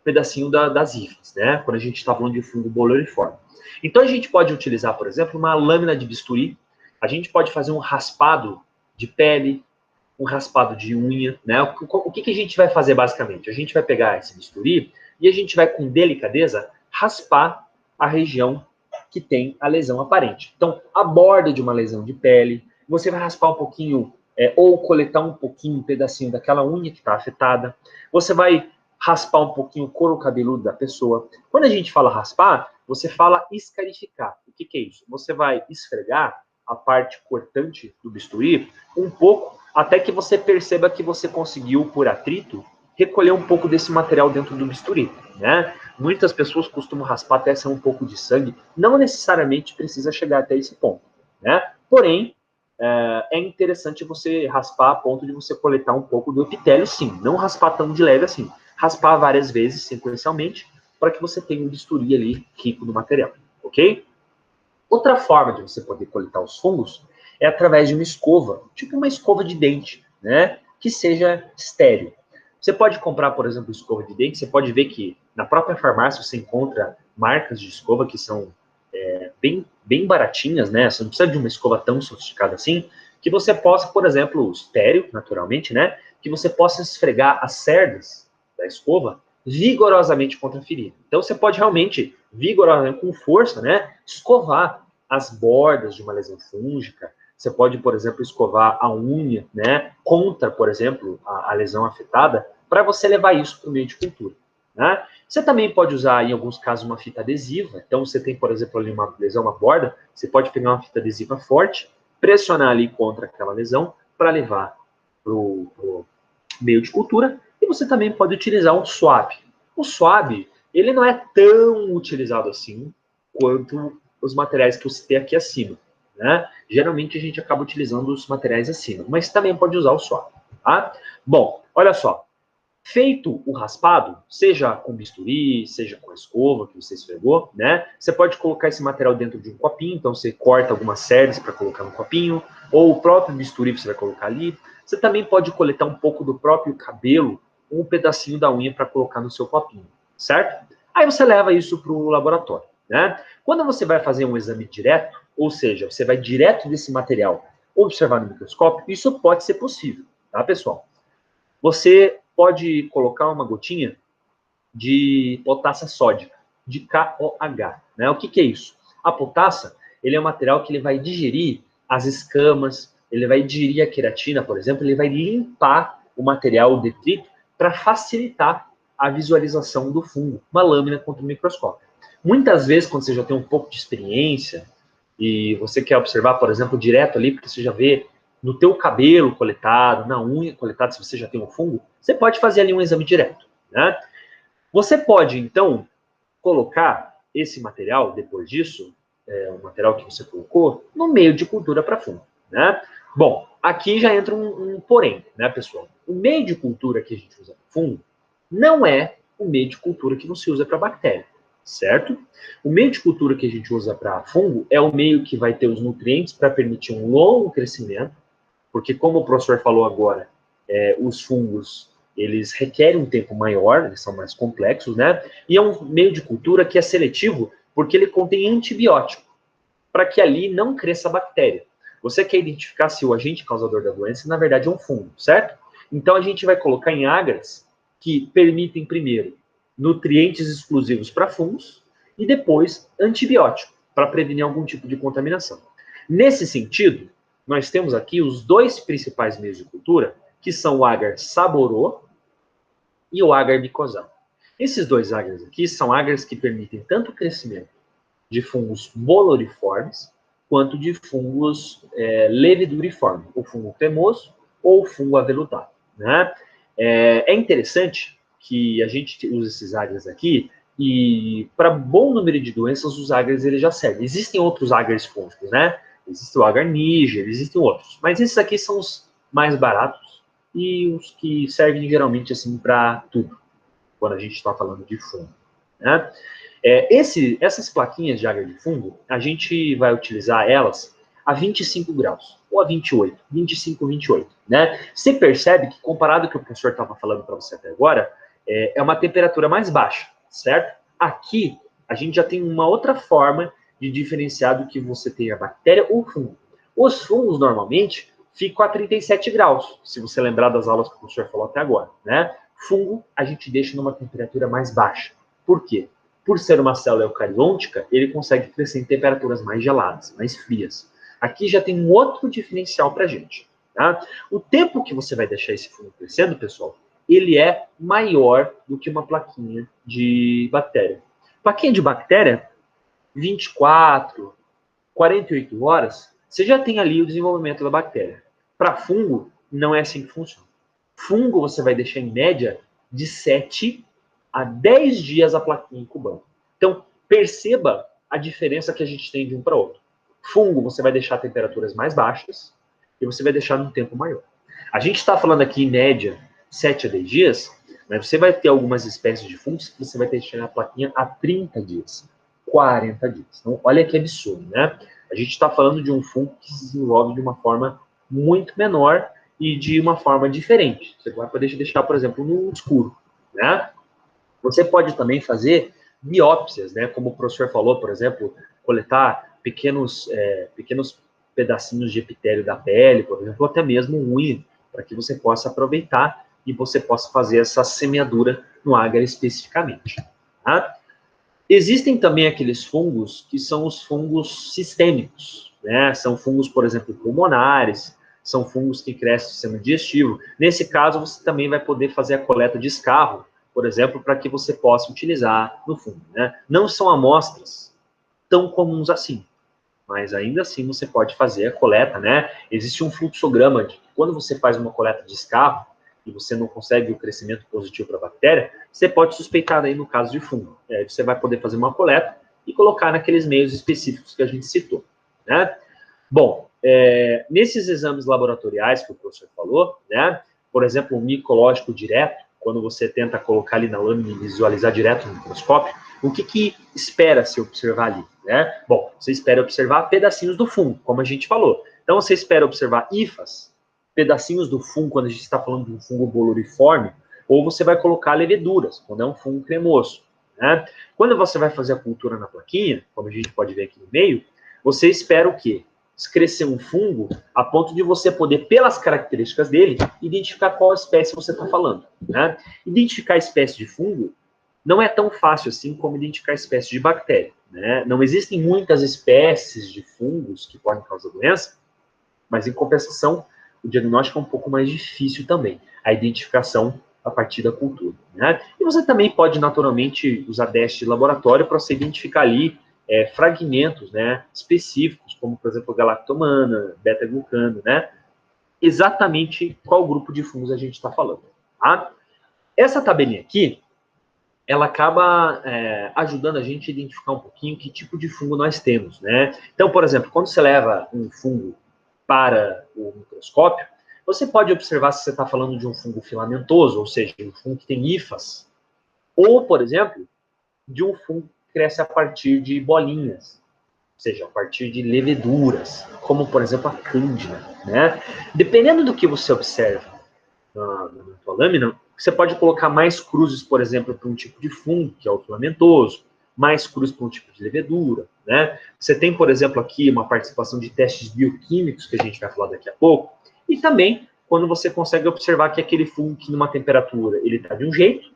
pedacinho das hifas, né? Quando a gente está falando de fungo boloriforme. Então a gente pode utilizar, por exemplo, uma lâmina de bisturi, a gente pode fazer um raspado de pele, um raspado de unha, né? O que a gente vai fazer basicamente? A gente vai pegar esse bisturi e a gente vai com delicadeza raspar a região que tem a lesão aparente. Então, a borda de uma lesão de pele, você vai raspar um pouquinho, ou coletar um pouquinho, um pedacinho daquela unha que está afetada. Você vai raspar um pouquinho o couro cabeludo da pessoa. Quando a gente fala raspar, você fala escarificar. O que é isso? Você vai esfregar a parte cortante do bisturi um pouco, até que você perceba que você conseguiu, por atrito, recolher um pouco desse material dentro do bisturi, né? Muitas pessoas costumam raspar até sair um pouco de sangue, não necessariamente precisa chegar até esse ponto, né? Porém, é interessante você raspar a ponto de você coletar um pouco do epitélio, sim, não raspar tão de leve assim, raspar várias vezes sequencialmente, para que você tenha um bisturi ali rico no material, ok? Outra forma de você poder coletar os fungos é através de uma escova, tipo uma escova de dente, né? Que seja estéril. Você pode comprar, por exemplo, escova de dente, você pode ver que na própria farmácia você encontra marcas de escova que são bem baratinhas, né? Você não precisa de uma escova tão sofisticada assim, que você possa, por exemplo, estéril, naturalmente, né? Que você possa esfregar as cerdas da escova vigorosamente contra a ferida. Então você pode realmente, vigorosamente, com força, né? Escovar as bordas de uma lesão fúngica. Você pode, por exemplo, escovar a unha, né? Contra, por exemplo, a lesão afetada, para você levar isso para o meio de cultura. Né? Você também pode usar, em alguns casos, uma fita adesiva. Então, você tem, por exemplo, ali uma lesão, uma borda, você pode pegar uma fita adesiva forte, pressionar ali contra aquela lesão para levar para o meio de cultura. E você também pode utilizar um swab. O swab, ele não é tão utilizado assim quanto os materiais que eu citei aqui acima. Né? Geralmente, a gente acaba utilizando os materiais acima, mas também pode usar o swab. Tá? Bom, olha só. Feito o raspado, seja com bisturi, seja com a escova que você esfregou, né? Você pode colocar esse material dentro de um copinho, então você corta algumas cerdas para colocar no copinho, ou o próprio bisturi você vai colocar ali. Você também pode coletar um pouco do próprio cabelo, ou um pedacinho da unha para colocar no seu copinho, certo? Aí você leva isso para o laboratório, né? Quando você vai fazer um exame direto, ou seja, você vai direto desse material observar no microscópio, isso pode ser possível, tá, pessoal? Você pode colocar uma gotinha de potassa sódica, de KOH. Né? O que é isso? A potassa, ele é um material que ele vai digerir as escamas, ele vai digerir a queratina, por exemplo, ele vai limpar o material, o detrito, para facilitar a visualização do fungo, uma lâmina contra o microscópio. Muitas vezes, quando você já tem um pouco de experiência e você quer observar, por exemplo, direto ali, porque você já vê no teu cabelo coletado, na unha coletada, se você já tem um fungo, você pode fazer ali um exame direto, né? Você pode, então, colocar esse material, depois disso, o material que você colocou, no meio de cultura para fungo, né? Bom, aqui já entra um porém, né, pessoal? O meio de cultura que a gente usa para fungo não é o meio de cultura que você usa para bactéria, certo? O meio de cultura que a gente usa para fungo é o meio que vai ter os nutrientes para permitir um longo crescimento, porque como o professor falou agora, os fungos, eles requerem um tempo maior, eles são mais complexos, né? E é um meio de cultura que é seletivo, porque ele contém antibiótico, para que ali não cresça a bactéria. Você quer identificar se o agente causador da doença, na verdade, é um fungo, certo? Então, a gente vai colocar em agras que permitem, primeiro, nutrientes exclusivos para fungos e depois antibiótico, para prevenir algum tipo de contaminação. Nesse sentido, nós temos aqui os dois principais meios de cultura, que são o agar saborô e o agar micosal. Esses dois agars aqui são agars que permitem tanto o crescimento de fungos boloriformes, quanto de fungos leveduriformes, o fungo cremoso ou o fungo aveludado. Né? É interessante que a gente use esses agars aqui, e para bom número de doenças, os agars eles já servem. Existem outros agars fúngicos, né? Existe o agar níger, existem outros. Mas esses aqui são os mais baratos e os que servem geralmente assim para tudo, quando a gente está falando de fungo. Né? Essas plaquinhas de agar de fungo, a gente vai utilizar elas a 25 graus, ou a 28, 25, 28. Né? Você percebe que, comparado ao que o professor estava falando para você até agora, é uma temperatura mais baixa, certo? Aqui, a gente já tem uma outra forma de diferenciar do que você tem a bactéria ou o fungo. Os fungos, normalmente, ficam a 37 graus, se você lembrar das aulas que o professor falou até agora. Né? Fungo, a gente deixa numa temperatura mais baixa. Por quê? Por ser uma célula eucariôntica, ele consegue crescer em temperaturas mais geladas, mais frias. Aqui já tem um outro diferencial para a gente. Tá? O tempo que você vai deixar esse fungo crescendo, pessoal, ele é maior do que uma plaquinha de bactéria. Plaquinha de bactéria, 24, 48 horas, você já tem ali o desenvolvimento da bactéria. Para fungo, não é assim que funciona. Fungo, você vai deixar em média de 7 a 10 dias a plaquinha incubando. Então, perceba a diferença que a gente tem de um para outro. Fungo, você vai deixar temperaturas mais baixas e você vai deixar num tempo maior. A gente está falando aqui, em média, 7 a 10 dias, mas você vai ter algumas espécies de fungos que você vai deixar a plaquinha a 30 dias, 40 dias. Então, olha que absurdo, né? A gente está falando de um fungo que se desenvolve de uma forma muito menor e de uma forma diferente. Você vai poder deixar, por exemplo, no escuro, né? Você pode também fazer biópsias, né? Como o professor falou, por exemplo, coletar pequenos pedacinhos de epitélio da pele, por exemplo, ou até mesmo unha, para que você possa aproveitar e você possa fazer essa semeadura no agar especificamente. Tá? Existem também aqueles fungos que são os fungos sistêmicos, né? São fungos, por exemplo, pulmonares, são fungos que crescem no sistema digestivo. Nesse caso, você também vai poder fazer a coleta de escarro, por exemplo, para que você possa utilizar no fungo. Né? Não são amostras tão comuns assim, mas ainda assim você pode fazer a coleta, né? Existe um fluxograma de quando você faz uma coleta de escarro e você não consegue o crescimento positivo para a bactéria, você pode suspeitar aí no caso de fungo. Aí você vai poder fazer uma coleta e colocar naqueles meios específicos que a gente citou, né? Bom, nesses exames laboratoriais que o professor falou, né? Por exemplo, o micológico direto, quando você tenta colocar ali na lâmina e visualizar direto no microscópio, o que espera se observar ali, né? Bom, você espera observar pedacinhos do fungo, como a gente falou. Então, você espera observar hifas, pedacinhos do fungo, quando a gente está falando de um fungo boloriforme, ou você vai colocar leveduras, quando é um fungo cremoso, né? Quando você vai fazer a cultura na plaquinha, como a gente pode ver aqui no meio, você espera o quê? Crescer um fungo a ponto de você poder, pelas características dele, identificar qual espécie você está falando. Né? Identificar a espécie de fungo não é tão fácil assim como identificar espécies de bactéria, né? Não existem muitas espécies de fungos que podem causar doença, mas em compensação, o diagnóstico é um pouco mais difícil também, a identificação a partir da cultura, né? E você também pode, naturalmente, usar testes de laboratório para você identificar ali fragmentos, né, específicos, como, por exemplo, galactomana, beta-glucano, né? Exatamente qual grupo de fungos a gente está falando, tá? Essa tabelinha aqui, ela acaba ajudando a gente a identificar um pouquinho que tipo de fungo nós temos, né? Então, por exemplo, quando você leva um fungo para o microscópio, você pode observar se você está falando de um fungo filamentoso, ou seja, um fungo que tem hifas, ou, por exemplo, de um fungo que cresce a partir de bolinhas, ou seja, a partir de leveduras, como, por exemplo, a cândida, né? Dependendo do que você observa na tua lâmina, você pode colocar mais cruzes, por exemplo, para um tipo de fungo, que é o filamentoso, mais cruzes para um tipo de levedura, né? Você tem, por exemplo, aqui uma participação de testes bioquímicos, que a gente vai falar daqui a pouco, e também quando você consegue observar que aquele fungo que numa temperatura ele está de um jeito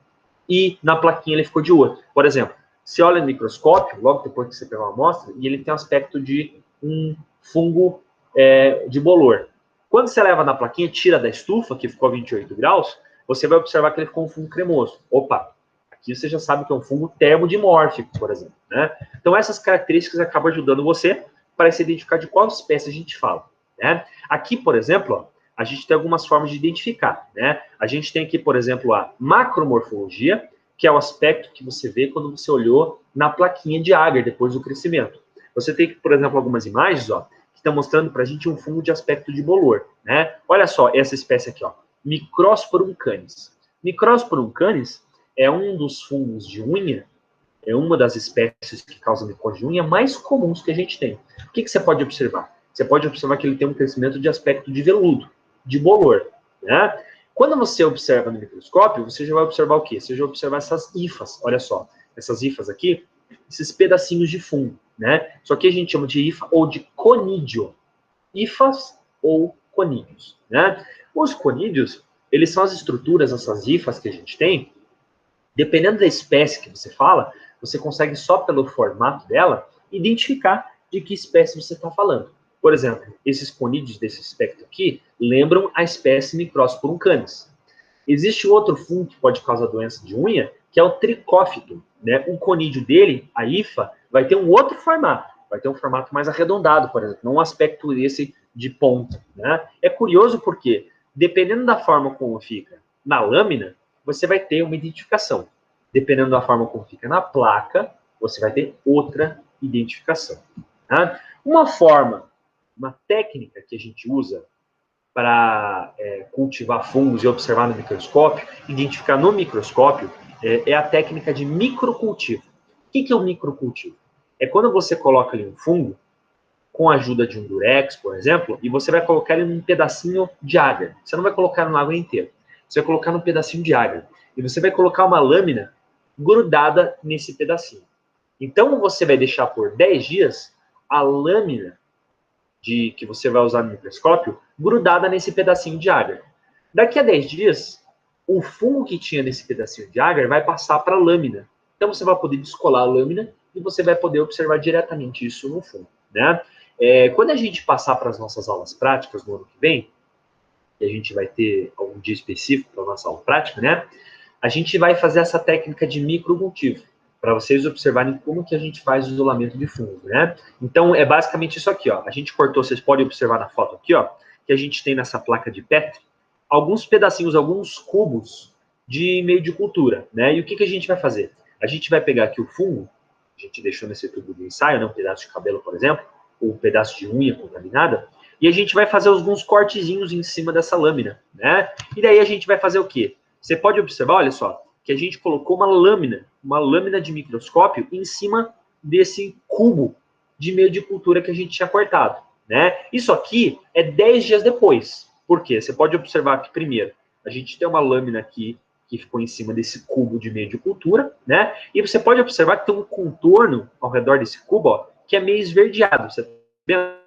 e na plaquinha ele ficou de outro. Por exemplo, você olha no microscópio, logo depois que você pega uma amostra, e ele tem um aspecto de um fungo de bolor. Quando você leva na plaquinha, tira da estufa, que ficou a 28 graus, você vai observar que ele ficou um fungo cremoso. Opa, aqui você já sabe que é um fungo termodimórfico, por exemplo, né? Então essas características acabam ajudando você para se identificar de qual espécie a gente fala, né? Aqui, por exemplo, ó, a gente tem algumas formas de identificar, né? A gente tem aqui, por exemplo, a macromorfologia, que é o aspecto que você vê quando você olhou na plaquinha de agar depois do crescimento. Você tem, por exemplo, algumas imagens, ó, que estão mostrando para a gente um fungo de aspecto de bolor, né? Olha só essa espécie aqui, ó, Microsporum canis. Microsporum canis é um dos fungos de unha, é uma das espécies que causam micose de unha mais comuns que a gente tem. O que você pode observar? Você pode observar que ele tem um crescimento de aspecto de veludo, de bolor, né? Quando você observa no microscópio, você já vai observar o quê? Você já vai observar essas hifas, olha só, essas hifas aqui, esses pedacinhos de fungo, né? Isso aqui a gente chama de hifa ou de conídeo. Hifas ou conídeos, né? Os conídeos, eles são as estruturas, essas hifas que a gente tem, dependendo da espécie que você fala, você consegue só pelo formato dela identificar de que espécie você está falando. Por exemplo, esses conídeos desse espectro aqui lembram a espécie Microsporum canis. Existe outro fungo que pode causar doença de unha, que é o tricófito, né? O conídeo dele, a hifa, vai ter um outro formato, vai ter um formato mais arredondado, por exemplo, não um aspecto desse de ponta, né? É curioso porque, dependendo da forma como fica na lâmina, você vai ter uma identificação. Dependendo da forma como fica na placa, você vai ter outra identificação. Tá? Uma forma, uma técnica que a gente usa para cultivar fungos e observar no microscópio, identificar no microscópio, é a técnica de microcultivo. O que é o microcultivo? É quando você coloca ali um fungo, com a ajuda de um durex, por exemplo, e você vai colocar ele num pedacinho de agar. Você não vai colocar na água inteira. Você vai colocar num pedacinho de agar. E você vai colocar uma lâmina grudada nesse pedacinho. Então, você vai deixar por 10 dias a lâmina que você vai usar no microscópio grudada nesse pedacinho de agar. Daqui a 10 dias, o fungo que tinha nesse pedacinho de agar vai passar para a lâmina. Então, você vai poder descolar a lâmina e você vai poder observar diretamente isso no fungo, né? Quando a gente passar para as nossas aulas práticas no ano que vem, e a gente vai ter algum dia específico para a nossa aula prática, né? A gente vai fazer essa técnica de microcultivo, para vocês observarem como que a gente faz o isolamento de fungo, né? Então, é basicamente isso aqui, ó. A gente cortou, vocês podem observar na foto aqui, ó, que a gente tem nessa placa de Petri alguns pedacinhos, alguns cubos de meio de cultura, né? E o que a gente vai fazer? A gente vai pegar aqui o fungo, a gente deixou nesse tubo de ensaio, né? Um pedaço de cabelo, por exemplo, ou um pedaço de unha contaminada, e a gente vai fazer alguns cortezinhos em cima dessa lâmina, né? E daí a gente vai fazer o quê? Você pode observar, olha só, que a gente colocou uma lâmina de microscópio em cima desse cubo de meio de cultura que a gente tinha cortado, né? Isso aqui é 10 dias depois. Por quê? Você pode observar que, primeiro, a gente tem uma lâmina aqui que ficou em cima desse cubo de meio de cultura, né? E você pode observar que tem um contorno ao redor desse cubo, ó, que é meio esverdeado. Você tá vendo?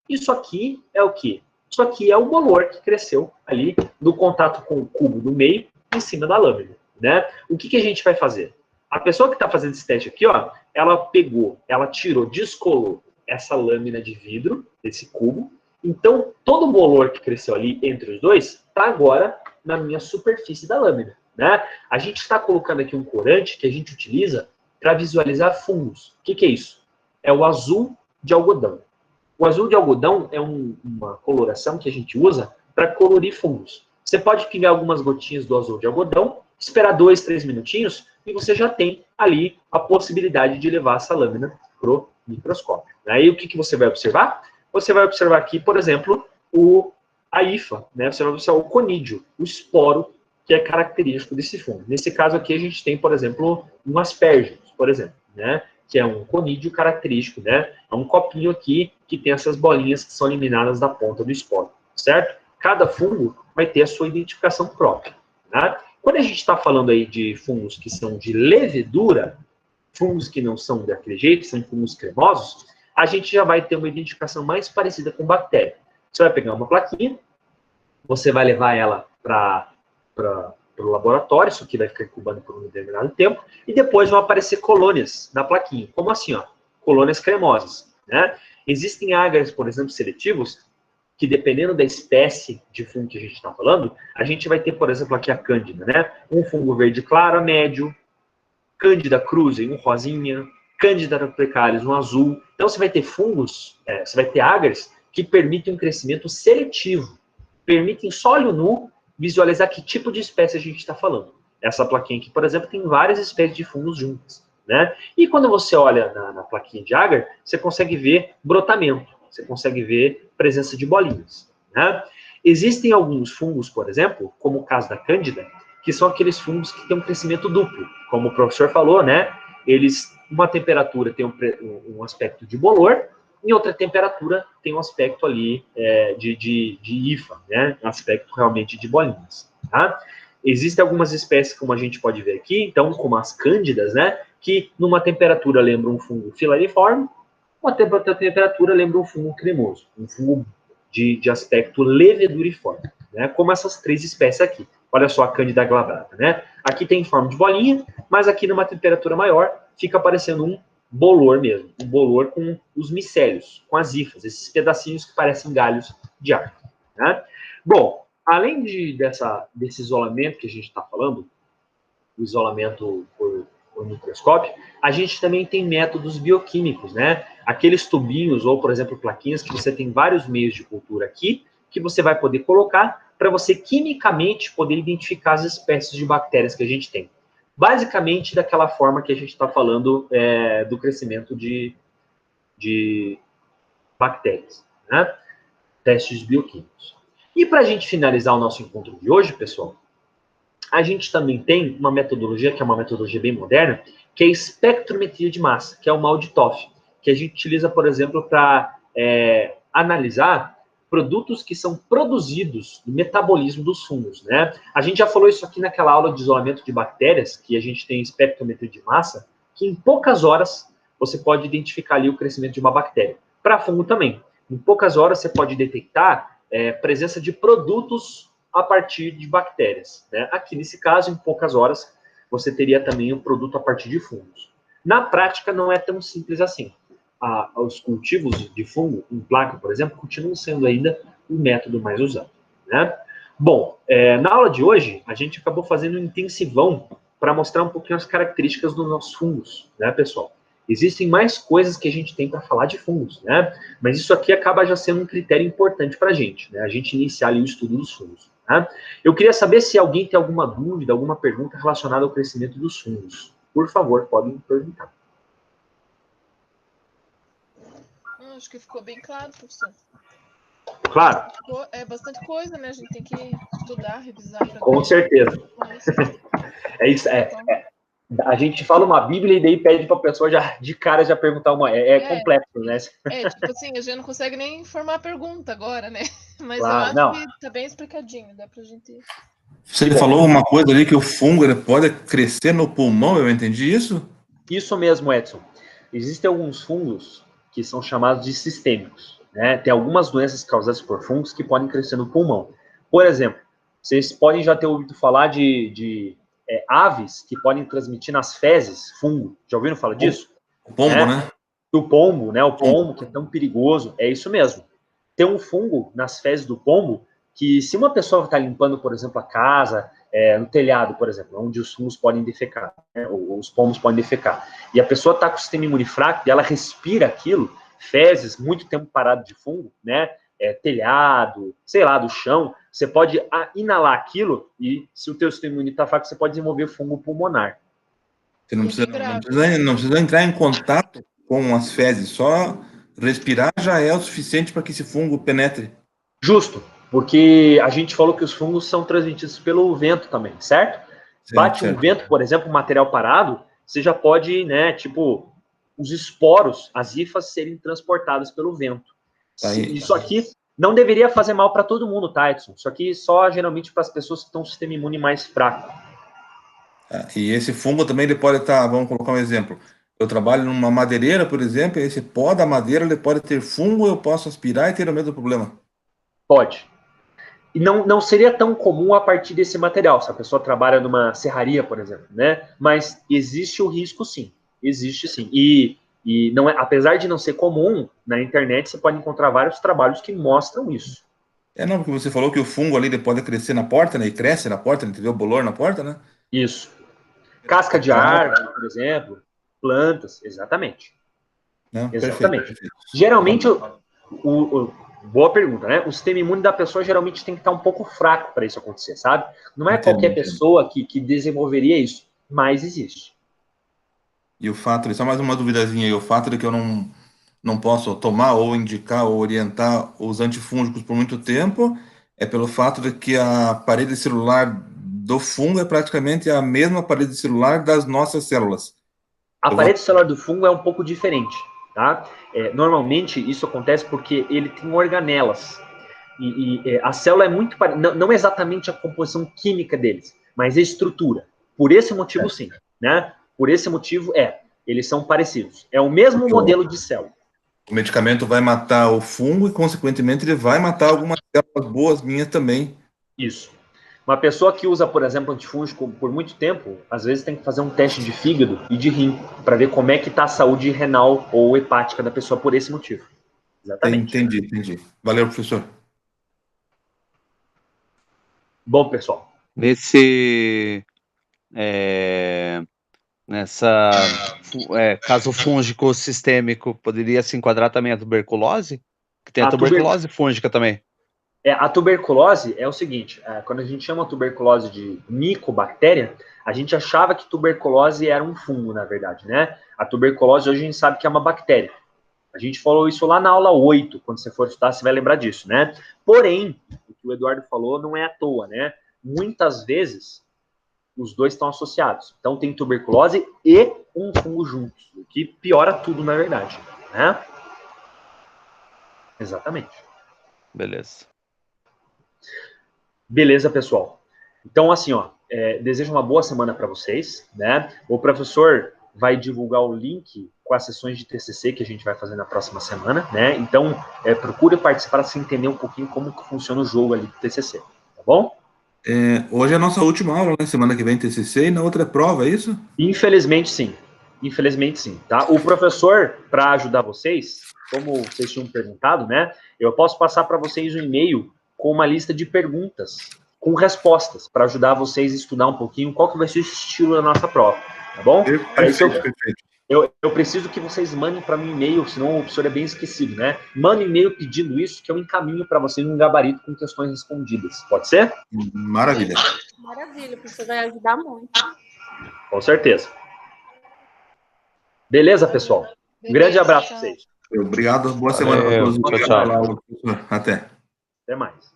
Isso aqui é o quê? Isso aqui é o bolor que cresceu ali no contato com o cubo do meio em cima da lâmina, né? O que a gente vai fazer? A pessoa que está fazendo esse teste aqui, ó, ela pegou, ela tirou, descolou essa lâmina de vidro, desse cubo. Então, todo o bolor que cresceu ali entre os dois está agora na minha superfície da lâmina, né? A gente está colocando aqui um corante que a gente utiliza para visualizar fungos. O que é isso? É o azul de algodão. O azul de algodão é uma coloração que a gente usa para colorir fungos. Você pode pingar algumas gotinhas do azul de algodão, esperar 2, 3 minutinhos e você já tem ali a possibilidade de levar essa lâmina para o microscópio. Aí o que você vai observar? Você vai observar aqui, por exemplo, a hifa, né? Você vai observar o conídeo, o esporo, que é característico desse fungo. Nesse caso aqui, a gente tem, por exemplo, um aspergillus, por exemplo, né? Que é um conídeo característico, né? É um copinho aqui que tem essas bolinhas que são eliminadas da ponta do esporo, certo? Cada fungo vai ter a sua identificação própria, né? Quando a gente está falando aí de fungos que são de levedura, fungos que não são daquele jeito, são fungos cremosos, a gente já vai ter uma identificação mais parecida com bactéria. Você vai pegar uma plaquinha, você vai levar ela para o laboratório, isso aqui vai ficar incubando por um determinado tempo, e depois vão aparecer colônias na plaquinha. Como assim? Ó? Colônias cremosas. Né? Existem ágares, por exemplo, seletivos, que dependendo da espécie de fungo que a gente está falando, a gente vai ter, por exemplo, aqui a cândida, né? Um fungo verde claro a médio, Cândida cruzi, um rosinha, Cândida tropicalis, um azul. Então, você vai ter fungos, você vai ter ágares que permitem um crescimento seletivo, permitem só olho nu visualizar que tipo de espécie a gente está falando. Essa plaquinha aqui, por exemplo, tem várias espécies de fungos juntas. Né? E quando você olha na plaquinha de agar, você consegue ver brotamento, você consegue ver presença de bolinhas. Né? Existem alguns fungos, por exemplo, como o caso da Cândida, que são aqueles fungos que têm um crescimento duplo. Como o professor falou, né? Eles, uma temperatura tem um aspecto de bolor, em outra temperatura tem um aspecto ali de hifa, né? Um aspecto realmente de bolinhas. Tá? Existem algumas espécies, como a gente pode ver aqui, então, como as cândidas, né? Que numa temperatura lembra um fungo filariforme, uma temperatura lembra um fungo cremoso, um fungo de aspecto leveduriforme, né? Como essas três espécies aqui. Olha só a Cândida glabrata, né? Aqui tem forma de bolinha, mas aqui numa temperatura maior fica parecendo um bolor mesmo, um bolor com os micélios, com as hifas, esses pedacinhos que parecem galhos de árvore. Né? Bom, além desse isolamento que a gente está falando, o isolamento por microscópio, a gente também tem métodos bioquímicos, né? Aqueles tubinhos ou, por exemplo, plaquinhas que você tem vários meios de cultura aqui, que você vai poder colocar para você quimicamente poder identificar as espécies de bactérias que a gente tem. Basicamente daquela forma que a gente está falando do crescimento de bactérias, né? Testes bioquímicos. E para a gente finalizar o nosso encontro de hoje, pessoal, a gente também tem uma metodologia, que é uma metodologia bem moderna, que é a espectrometria de massa, que é o MALDI-TOF, que a gente utiliza, por exemplo, para analisar produtos que são produzidos no metabolismo dos fungos, né? A gente já falou isso aqui naquela aula de isolamento de bactérias, que a gente tem espectrometria de massa, que em poucas horas você pode identificar ali o crescimento de uma bactéria. Para fungo também. Em poucas horas você pode detectar presença de produtos a partir de bactérias. Né? Aqui, nesse caso, em poucas horas, você teria também um produto a partir de fungos. Na prática, não é tão simples assim. Os cultivos de fungo, em placa, por exemplo, continuam sendo ainda o método mais usado. Né? Bom, na aula de hoje, a gente acabou fazendo um intensivão para mostrar um pouquinho as características dos nossos fungos, né, pessoal? Existem mais coisas que a gente tem para falar de fungos, né? Mas isso aqui acaba já sendo um critério importante para a gente, né? A gente iniciar ali o estudo dos fungos. Tá? Eu queria saber se alguém tem alguma dúvida, alguma pergunta relacionada ao crescimento dos fungos. Por favor, podem perguntar. Acho que ficou bem claro, professor. Claro. É bastante coisa, né? A gente tem que estudar, revisar. Com certeza. É isso. A gente fala uma Bíblia e daí pede para a pessoa já de cara já perguntar uma. É complexo, né? Tipo assim, a gente não consegue nem formar a pergunta agora, né? Mas claro, eu acho que tá bem explicadinho, dá pra gente. Você falou uma coisa ali que o fungo ele pode crescer no pulmão, eu entendi isso? Isso mesmo, Edson. Existem alguns fungos que são chamados de sistêmicos. Né? Tem algumas doenças causadas por fungos que podem crescer no pulmão. Por exemplo, vocês podem já ter ouvido falar de aves que podem transmitir nas fezes fungo. Já ouviram falar disso? O pombo, né? O pombo, né? O pombo que é tão perigoso. É isso mesmo. Tem um fungo nas fezes do pombo que, se uma pessoa está limpando, por exemplo, a casa, no telhado, por exemplo, onde os fungos podem defecar, né, ou os pombos podem defecar, e a pessoa está com o sistema imune fraco e ela respira aquilo, fezes, muito tempo parado de fungo, né, telhado, sei lá, do chão, você pode inalar aquilo e, se o teu sistema imune está fraco, você pode desenvolver fungo pulmonar. Você não precisa entrar em contato com as fezes, só respirar já é o suficiente para que esse fungo penetre. Justo, porque a gente falou que os fungos são transmitidos pelo vento também, certo? Bate um vento, por exemplo, um material parado, você já pode, né, tipo, os esporos, as hifas serem transportadas pelo vento. Isso aqui não deveria fazer mal para todo mundo, tá, Edson? Isso aqui só geralmente para as pessoas que estão com o sistema imune mais fraco. E esse fungo também ele pode estar, vamos colocar um exemplo. Eu trabalho numa madeireira, por exemplo, e esse pó da madeira ele pode ter fungo, eu posso aspirar e ter o mesmo problema. Pode. E não seria tão comum a partir desse material, se a pessoa trabalha numa serraria, por exemplo, né? Mas existe o risco, sim. Existe, sim. E não é, apesar de não ser comum, na internet você pode encontrar vários trabalhos que mostram isso. Não, porque você falou que o fungo ali ele pode crescer na porta, né? E cresce na porta, entendeu? Bolor na porta, né? Isso. Casca de árvore, por exemplo, plantas, exatamente. Não, exatamente. Perfeito. Geralmente, boa pergunta, né? O sistema imune da pessoa geralmente tem que estar um pouco fraco para isso acontecer, sabe? Não é qualquer pessoa que desenvolveria isso, mas existe. E o fato, só mais uma duvidazinha aí, o fato de que eu não posso tomar ou indicar ou orientar os antifúngicos por muito tempo é pelo fato de que a parede celular do fungo é praticamente a mesma parede celular das nossas células. A parede celular do fungo é um pouco diferente, tá? Normalmente isso acontece porque ele tem organelas. E a célula é muito parecida, não exatamente a composição química deles, mas a estrutura. Por esse motivo, sim, né? Por esse motivo, eles são parecidos. É o mesmo modelo de célula. O medicamento vai matar o fungo e, consequentemente, ele vai matar algumas células boas minhas também. Isso. Uma pessoa que usa, por exemplo, antifúngico por muito tempo, às vezes tem que fazer um teste de fígado e de rim para ver como é que está a saúde renal ou hepática da pessoa por esse motivo. Exatamente. Entendi. Valeu, professor. Bom, pessoal. Caso fúngico sistêmico, poderia se enquadrar também a tuberculose? Que tem a tuberculose fúngica também. A tuberculose é o seguinte, quando a gente chama a tuberculose de micobactéria, a gente achava que tuberculose era um fungo, na verdade, né? A tuberculose hoje a gente sabe que é uma bactéria. A gente falou isso lá na aula 8, quando você for estudar, você vai lembrar disso, né? Porém, o que o Eduardo falou não é à toa, né? Muitas vezes, os dois estão associados. Então, tem tuberculose e um fungo juntos, o que piora tudo, na verdade, né? Exatamente. Beleza, pessoal. Então, assim, desejo uma boa semana para vocês, né? O professor vai divulgar o link com as sessões de TCC que a gente vai fazer na próxima semana, né? Então, procure participar para se entender um pouquinho como que funciona o jogo ali do TCC, tá bom? Hoje é a nossa última aula, né? Semana que vem TCC e na outra é prova, é isso? Infelizmente, sim. Infelizmente, sim, tá? O professor, para ajudar vocês, como vocês tinham perguntado, né? Eu posso passar para vocês um e-mail com uma lista de perguntas, com respostas, para ajudar vocês a estudar um pouquinho qual que vai ser o estilo da nossa prova, tá bom? Perfeito. Eu preciso que vocês mandem para mim um e-mail, senão o professor é bem esquecido, né? Manda um e-mail pedindo isso, que eu encaminho para vocês um gabarito com questões respondidas. Pode ser? Maravilha. Maravilha, o professor vai ajudar muito. Com certeza. Beleza, pessoal? Um grande abraço para vocês. Obrigado, boa semana para todos. Tchau. Até. Até mais.